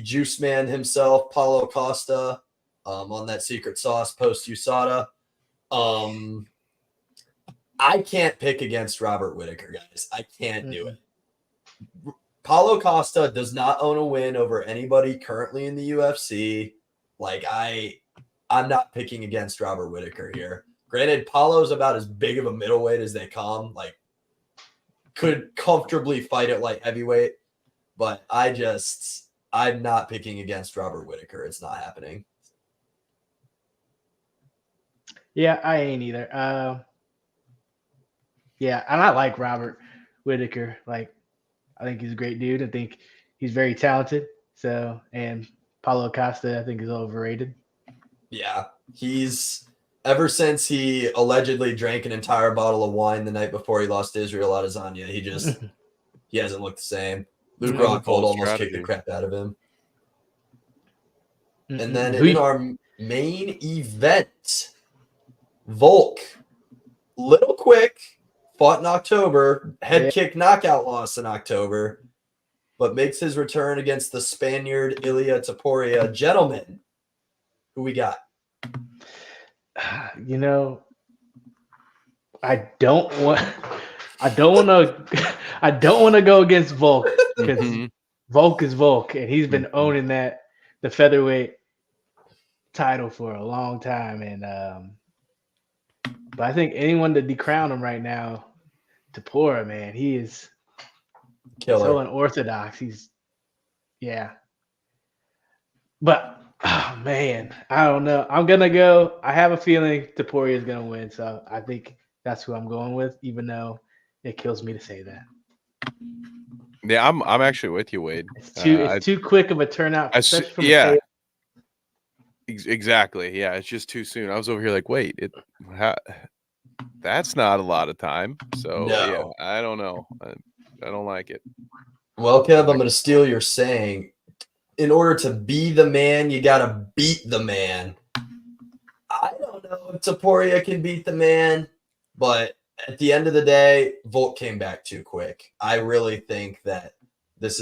Juice Man himself, Paulo Costa, on that secret sauce post USADA. I can't pick against Robert Whittaker, guys. I can't do it. Paulo Costa does not own a win over anybody currently in the UFC. Like, I'm not picking against Robert Whittaker here. Granted, Paulo's about as big of a middleweight as they come. Like, could comfortably fight at light heavyweight. But I'm not picking against Robert Whittaker. It's not happening. Yeah, I ain't either. Yeah, and I like Robert Whittaker. Like, I think he's a great dude. I think he's very talented. So, and Paulo Costa, I think, is overrated. Yeah, he's ever since he allegedly drank an entire bottle of wine the night before he lost to Israel Adesanya, he hasn't looked the same. Luke Rockhold almost kicked the crap out of him. And then in our main event, Volk, little quick. Fought in October, head kick knockout loss in October, but makes his return against the Spaniard Ilia Topuria. Gentlemen, who we got? You know, I don't want I don't want to. I don't want to go against Volk because Mhm. Volk is Volk, and he's been owning the featherweight title for a long time. And but I think anyone to decrown him right now, Tapora, man, he's so Killer. unorthodox. Yeah. But oh man, I don't know. I'm gonna go. I have a feeling Taporia is gonna win, so I think that's who I'm going with, even though it kills me to say that. Yeah, I'm actually with you, Wade. It's too quick of a turnout, especially from a Yeah, KO. exactly. Yeah, it's just too soon. I was over here like, wait, that's not a lot of time. So yeah, No. I don't know. I don't like it. Well, Kev, I'm going to steal your saying. In order to be the man, you got to beat the man. I don't know if Taporia can beat the man, but at the end of the day, Volk came back too quick. I really think that this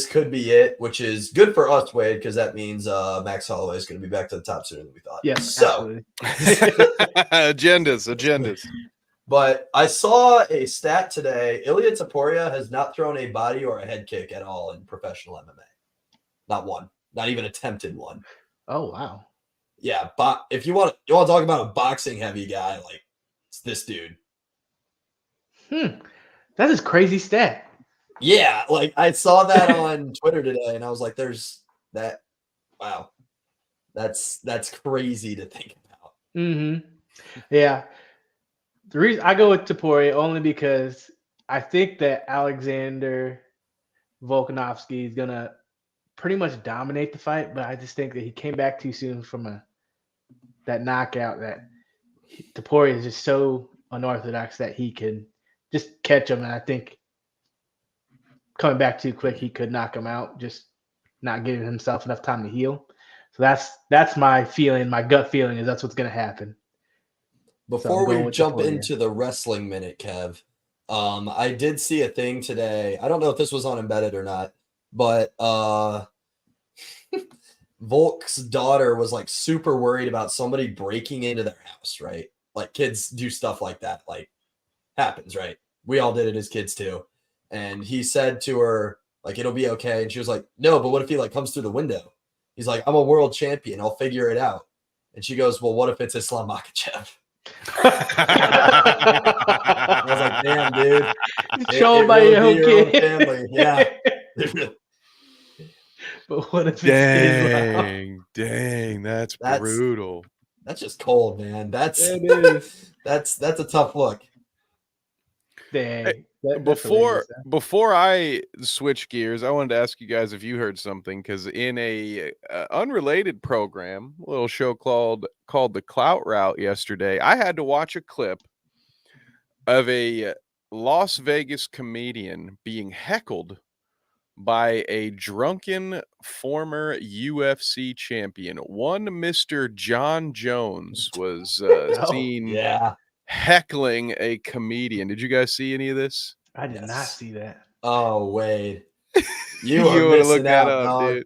could be it, which is good for us, Wade, because that means Max Holloway is going to be back to the top sooner than we thought. Yes, So, absolutely. agendas. but I saw a stat today. Ilia Taporia has not thrown a body or a head kick at all in professional MMA. Not one. Not even attempted one. Oh wow. Yeah, but if you want to talk about a boxing heavy guy, like it's this dude. That is crazy stat. Yeah, like I saw that on Twitter today, and I was like, "There's that. Wow, that's crazy to think about." Mm-hmm. Yeah. The reason I go with Taporia only because I think that Alexander Volkanovski is gonna pretty much dominate the fight, but I just think that he came back too soon from that knockout. That Taporia is just so unorthodox that he can just catch him, and I think coming back too quick, he could knock him out, just not giving himself enough time to heal. So that's my feeling. My gut feeling is that's what's gonna happen. Before we jump Taporia. into the wrestling minute, Kev, I did see a thing today. I don't know if this was on Embedded or not, but Volk's daughter was like super worried about somebody breaking into their house, right? Like kids do stuff like that, like happens, right? We all did it as kids too. And he said to her, like, it'll be okay. And she was like, no, but what if he like comes through the window? He's like, I'm a world champion. I'll figure it out. And she goes, well, what if it's Islam Makhachev? I was like, damn, dude. Show by really your own kid. family. Yeah. But what if it's Dang, that's brutal. That's just cold, man. It is. That's a tough look. Dang. Before I switch gears, I wanted to ask you guys if you heard something, because in a unrelated program, a little show called The Clout Route yesterday, I had to watch a clip of a Las Vegas comedian being heckled by a drunken former UFC champion. One Mr. John Jones was seen heckling a comedian. Did you guys see any of this? I did not see that. Oh, Wade. You are missing out, dog.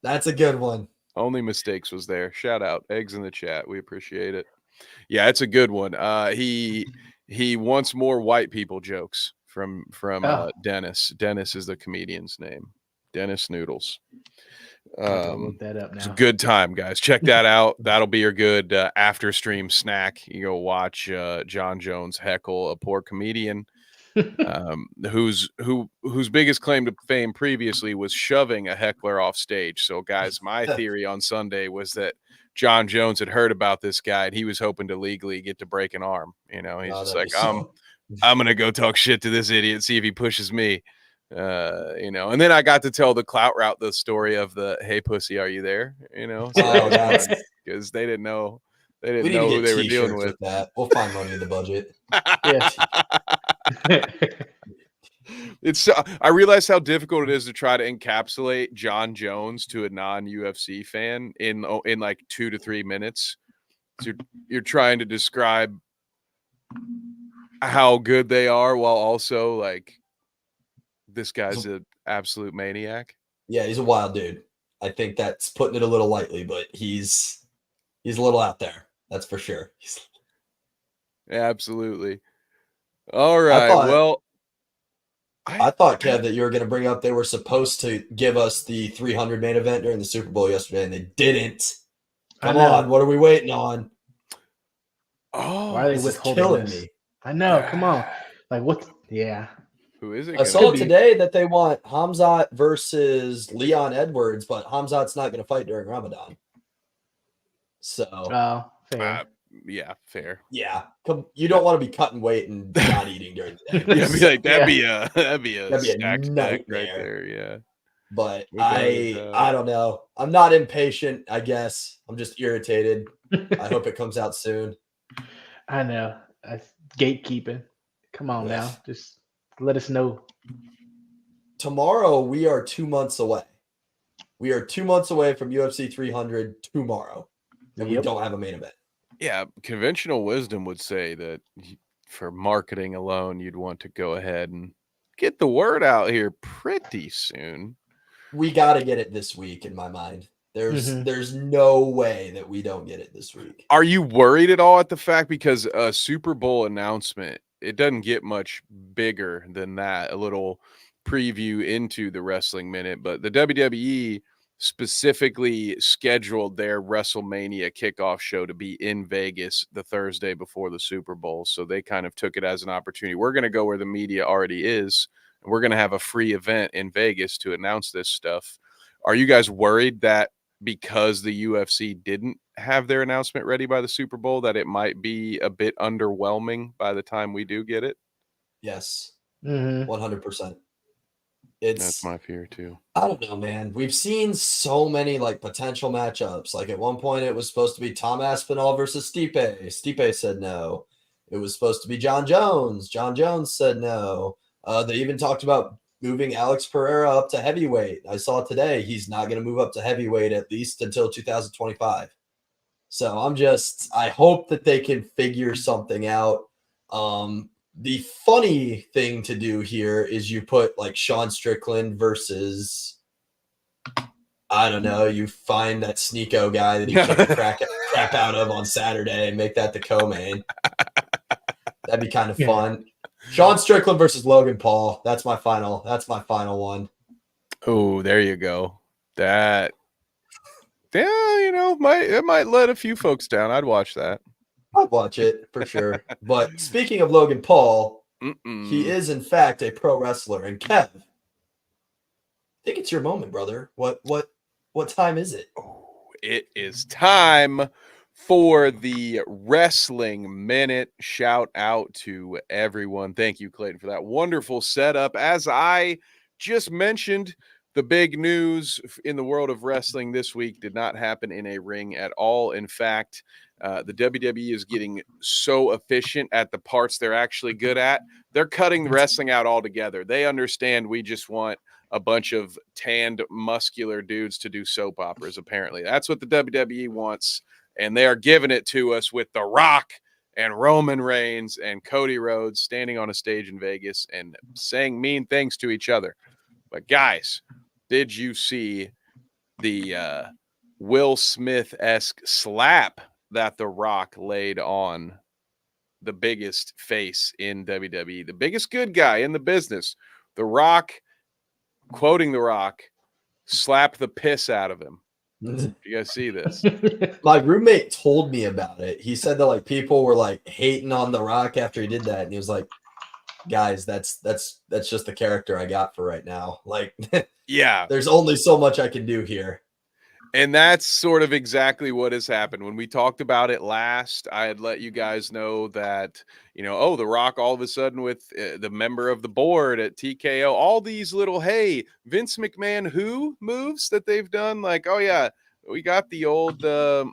That's a good one. Only Mistakes was there. Shout out. Eggs in the chat. We appreciate it. Yeah, it's a good one. He wants more white people jokes from Dennis. Dennis is the comedian's name. Dennis Noodles. Look that up now. It's a good time, guys. Check that out. That'll be your good after stream snack. You go watch John Jones heckle a poor comedian whose biggest claim to fame previously was shoving a heckler off stage. So, guys, my theory on Sunday was that John Jones had heard about this guy and he was hoping to legally get to break an arm. You know, he's just like, I'm gonna go talk shit to this idiot, see if he pushes me. You know, and then I got to tell the Clout Route the story of the "Hey pussy, are you there?" You know, because they didn't know who they were dealing with. That. We'll find money in the budget. It's I realize how difficult it is to try to encapsulate John Jones to a non-UFC fan in like 2 to 3 minutes. So you're trying to describe how good they are while also like this guy's an absolute maniac. Yeah, he's a wild dude. I think that's putting it a little lightly, but he's a little out there. That's for sure. Absolutely. All right. I thought, Kev, that you were going to bring up they were supposed to give us the 300 main event during the Super Bowl yesterday, and they didn't. Come on, what are we waiting on? Why are they This is withholding killing this? me. I know. Come on. Like what? Yeah. Who is it? I saw today that they want Hamzat versus Leon Edwards, but Hamzat's not going to fight during Ramadan. So, fair. Yeah, fair. Yeah, you don't want to be cutting weight and not eating during the day. Yeah, be like that'd be a stacked deck nightmare right there. Yeah, but I don't know. I'm not impatient. I guess I'm just irritated. I hope it comes out soon. I know. Gatekeeping. Come on now, just let us know. Tomorrow we are 2 months away. We are 2 months away from UFC 300 tomorrow, and we don't have a main event. Yeah, conventional wisdom would say that for marketing alone, you'd want to go ahead and get the word out here pretty soon. We got to get it this week, in my mind. There's no way that we don't get it this week. Are you worried at all at the fact, because a Super Bowl announcement, it doesn't get much bigger than that, a little preview into the Wrestling Minute, but the WWE specifically scheduled their WrestleMania kickoff show to be in Vegas the Thursday before the Super Bowl. So they kind of took it as an opportunity. We're going to go where the media already is, and we're going to have a free event in Vegas to announce this stuff. Are you guys worried that because the UFC didn't have their announcement ready by the Super Bowl, that it might be a bit underwhelming by the time we do get it? Yes. 100%. That's my fear too. I don't know, man. We've seen so many like potential matchups. Like at one point it was supposed to be Tom Aspinall versus Stipe. Stipe said no. It was supposed to be John Jones. John Jones said no. They even talked about moving Alex Pereira up to heavyweight. I saw today he's not going to move up to heavyweight at least until 2025. So I hope that they can figure something out. The funny thing to do here is you put like Sean Strickland versus, I don't know, you find that Sneeko guy that he kicked the crap out of on Saturday and make that the co-main. That'd be kind of fun. Sean Strickland versus Logan Paul. That's my final one. Oh, there you go. That, it might let a few folks down. I'd watch that. I'd watch it for sure. But speaking of Logan Paul, he is in fact a pro wrestler. And Kev, I think it's your moment, brother. What time is it? Oh, it is time for the Wrestling Minute. Shout out to everyone. Thank you, Clayton, for that wonderful setup. As I just mentioned, the big news in the world of wrestling this week did not happen in a ring at all. In fact, the WWE is getting so efficient at the parts they're actually good at. They're cutting the wrestling out altogether. They understand we just want a bunch of tanned, muscular dudes to do soap operas, apparently. That's what the WWE wants, and they are giving it to us with The Rock and Roman Reigns and Cody Rhodes standing on a stage in Vegas and saying mean things to each other. But guys, did you see the Will Smith-esque slap that The Rock laid on the biggest face in WWE, the biggest good guy in the business? The Rock, quoting The Rock, slapped the piss out of him. You guys see this? My roommate told me about it. He said that like people were like hating on The Rock after he did that, and he was like, guys, that's just the character I got for right now. Like, yeah, there's only so much I can do here. And that's sort of exactly what has happened. When we talked about it last, I had let you guys know that, The Rock all of a sudden with the member of the board at TKO, all these little, hey, Vince McMahon who moves that they've done, like, oh yeah, we got the old out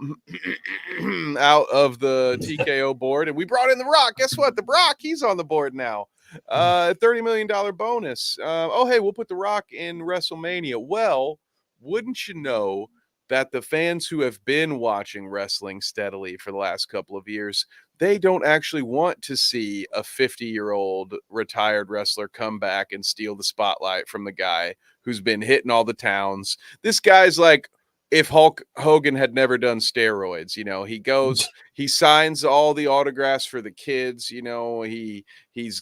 of the TKO board and we brought in The Rock. Guess what? The Rock, he's on the board now. $30 million bonus. Hey, we'll put The Rock in WrestleMania. Well, wouldn't you know that the fans who have been watching wrestling steadily for the last couple of years, they don't actually want to see a 50-year-old retired wrestler come back and steal the spotlight from the guy who's been hitting all the towns. This guy's like if Hulk Hogan had never done steroids. He goes, he signs all the autographs for the kids. He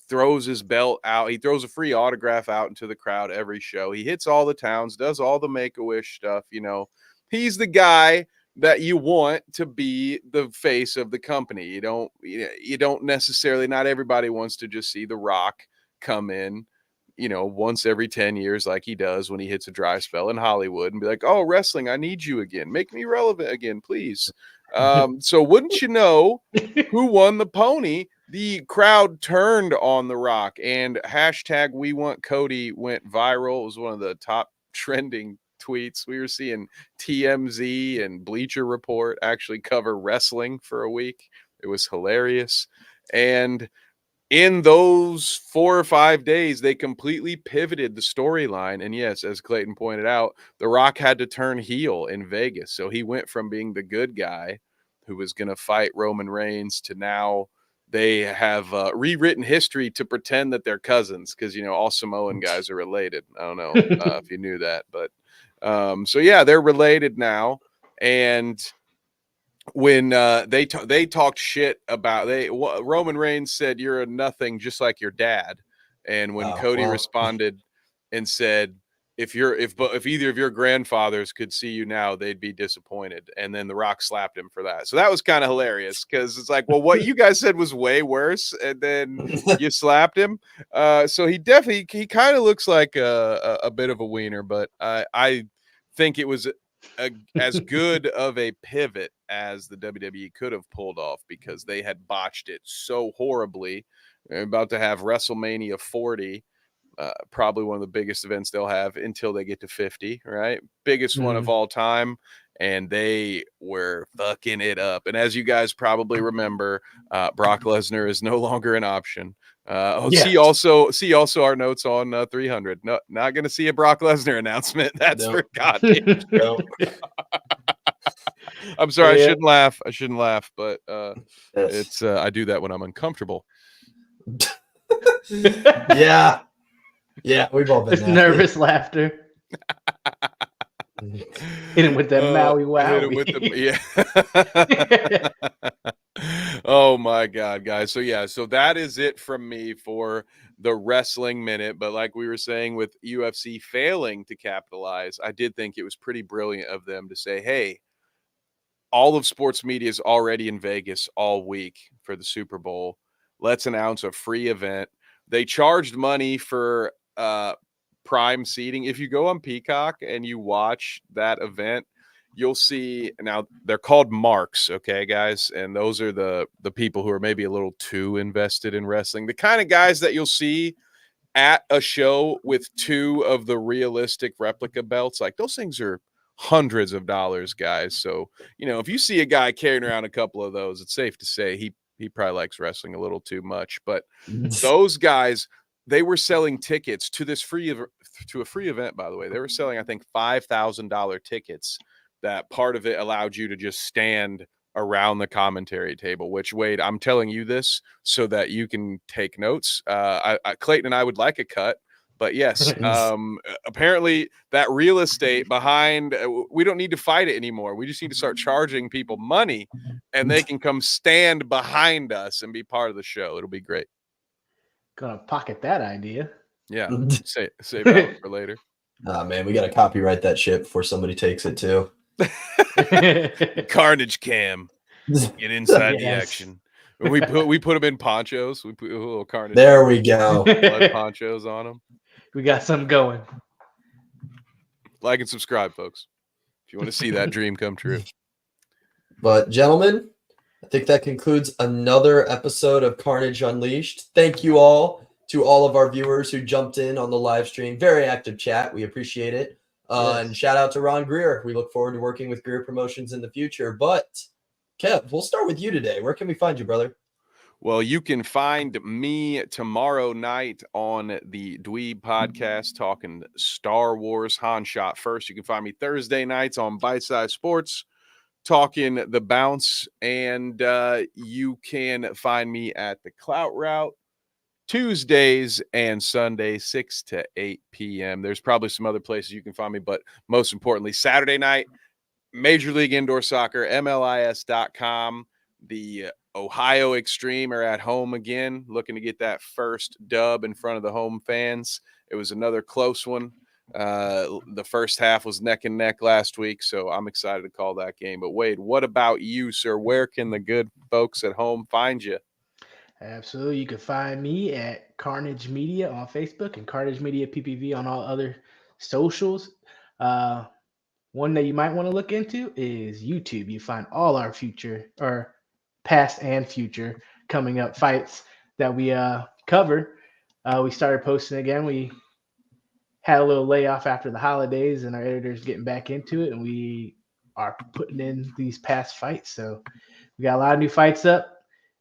throws his belt out. He throws a free autograph out into the crowd every show. He hits all the towns, does all the Make-A-Wish stuff. He's the guy that you want to be the face of the company. You don't necessarily, not everybody wants to just see The Rock come in, once every 10 years, like he does when he hits a dry spell in Hollywood and be like, oh, wrestling, I need you again. Make me relevant again, please. So wouldn't you know who won the pony? The crowd turned on The Rock, and hashtag We Want Cody went viral. It was one of the top trending tweets. We were seeing TMZ and Bleacher Report actually cover wrestling for a week. It was hilarious. And in those 4 or 5 days, they completely pivoted the storyline. And yes, as Clayton pointed out, The Rock had to turn heel in Vegas. So he went from being the good guy who was going to fight Roman Reigns to now they have rewritten history to pretend that they're cousins because, all Samoan guys are related. I don't know if you knew that. But so, yeah, they're related now. And when they talked shit about Roman Reigns said you're a nothing just like your dad, and when Cody responded and said if either of your grandfathers could see you now, they'd be disappointed, and then The Rock slapped him for that. So that was kind of hilarious because it's like, well, what you guys said was way worse, and then you slapped him. So he kind of looks like a bit of a wiener, but I think it was as good of a pivot as the WWE could have pulled off because they had botched it so horribly. They're about to have WrestleMania 40, probably one of the biggest events they'll have until they get to 50, right? Biggest one of all time. And they were fucking it up. And as you guys probably remember, Brock Lesnar is no longer an option. See also our notes on 300. No, not going to see a Brock Lesnar announcement. That's for goddamn sure. I'm sorry, I shouldn't laugh, but it's I do that when I'm uncomfortable. Yeah, we've all been It's nervous laughter. Hit him with that Maui Wowie. Oh my God, guys. So that is it from me for the wrestling minute. But like we were saying with UFC failing to capitalize, I did think it was pretty brilliant of them to say, hey, all of sports media is already in Vegas all week for the Super Bowl. Let's announce a free event. They charged money for prime seating. If you go on Peacock and you watch that event, you'll see now they're called marks, okay, guys, and those are the people who are maybe a little too invested in wrestling, the kind of guys that you'll see at a show with 2 of the realistic replica belts. Like those things are hundreds of dollars, guys. So if you see a guy carrying around a couple of those, it's safe to say he probably likes wrestling a little too much. But those guys, they were selling tickets to a free event, by the way. They were selling, I think, $5,000 tickets. That part of it allowed you to just stand around the commentary table, which, Wade, I'm telling you this so that you can take notes. Clayton and I would like a cut, but yes, apparently that real estate behind, we don't need to fight it anymore. We just need to start charging people money and they can come stand behind us and be part of the show. It'll be great. Gonna pocket that idea. Yeah, save that for later. Man, we got to copyright that shit before somebody takes it too. Carnage cam, get inside the action. We put them in ponchos. We put a little Carnage. There we go. Blood ponchos on them. We got something going. Like and subscribe, folks, if you want to see that dream come true. But gentlemen, I think that concludes another episode of Carnage Unleashed. Thank you all to all of our viewers who jumped in on the live stream. Very active chat. We appreciate it. And shout out to Ron Greer. We look forward to working with Greer Promotions in the future. But Kev, we'll start with you today. Where can we find you, brother? Well, you can find me tomorrow night on the Dweeb podcast talking Star Wars Han Shot First. You can find me Thursday nights on Bite Size Sports talking The Bounce. And you can find me at the Clout Route Tuesdays and Sundays, 6 to 8 p.m. There's probably some other places you can find me, but most importantly, Saturday night, Major League Indoor Soccer, MLIS.com. The Ohio Extreme are at home again, looking to get that first dub in front of the home fans. It was another close one. The first half was neck and neck last week, so I'm excited to call that game. But Wade, what about you, sir? Where can the good folks at home find you? Absolutely. You can find me at Carnage Media on Facebook and Carnage Media PPV on all other socials. One that you might want to look into is YouTube. You find all our future or past and future coming up fights that we cover. We started posting again. We had a little layoff after the holidays, and our editor's getting back into it, and we are putting in these past fights. So we got a lot of new fights up.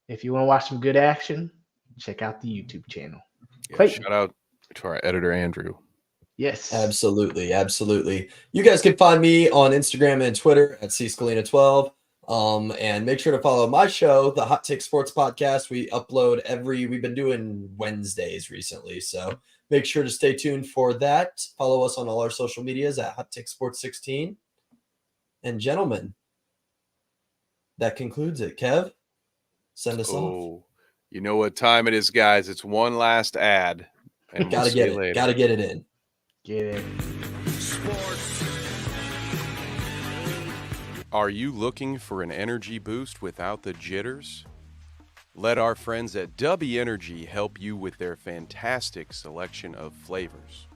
If you want to watch some good action, check out the YouTube channel. Yeah, Clayton. shout out to our editor, Andrew. Yes. Absolutely. Absolutely. You guys can find me on Instagram and Twitter at cscalina12. And make sure to follow my show, the Hot Take Sports Podcast. We upload we've been doing Wednesdays recently. So make sure to stay tuned for that. Follow us on all our social medias at Hot Take Sports 16. And gentlemen, that concludes it. Kev, send us off. You know what time it is, guys. It's one last ad. And Gotta get it. Gotta get it in. Get it. Sports. Are you looking for an energy boost without the jitters? Let our friends at Dubby Energy help you with their fantastic selection of flavors.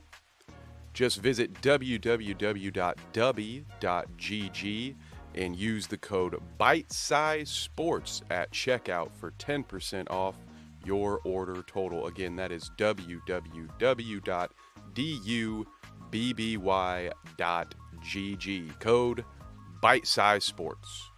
Just visit www.dubby.gg and use the code BITESIZESPORTS at checkout for 10% off your order total. Again, that is www.dubby.gg. Code BITESIZESPORTS.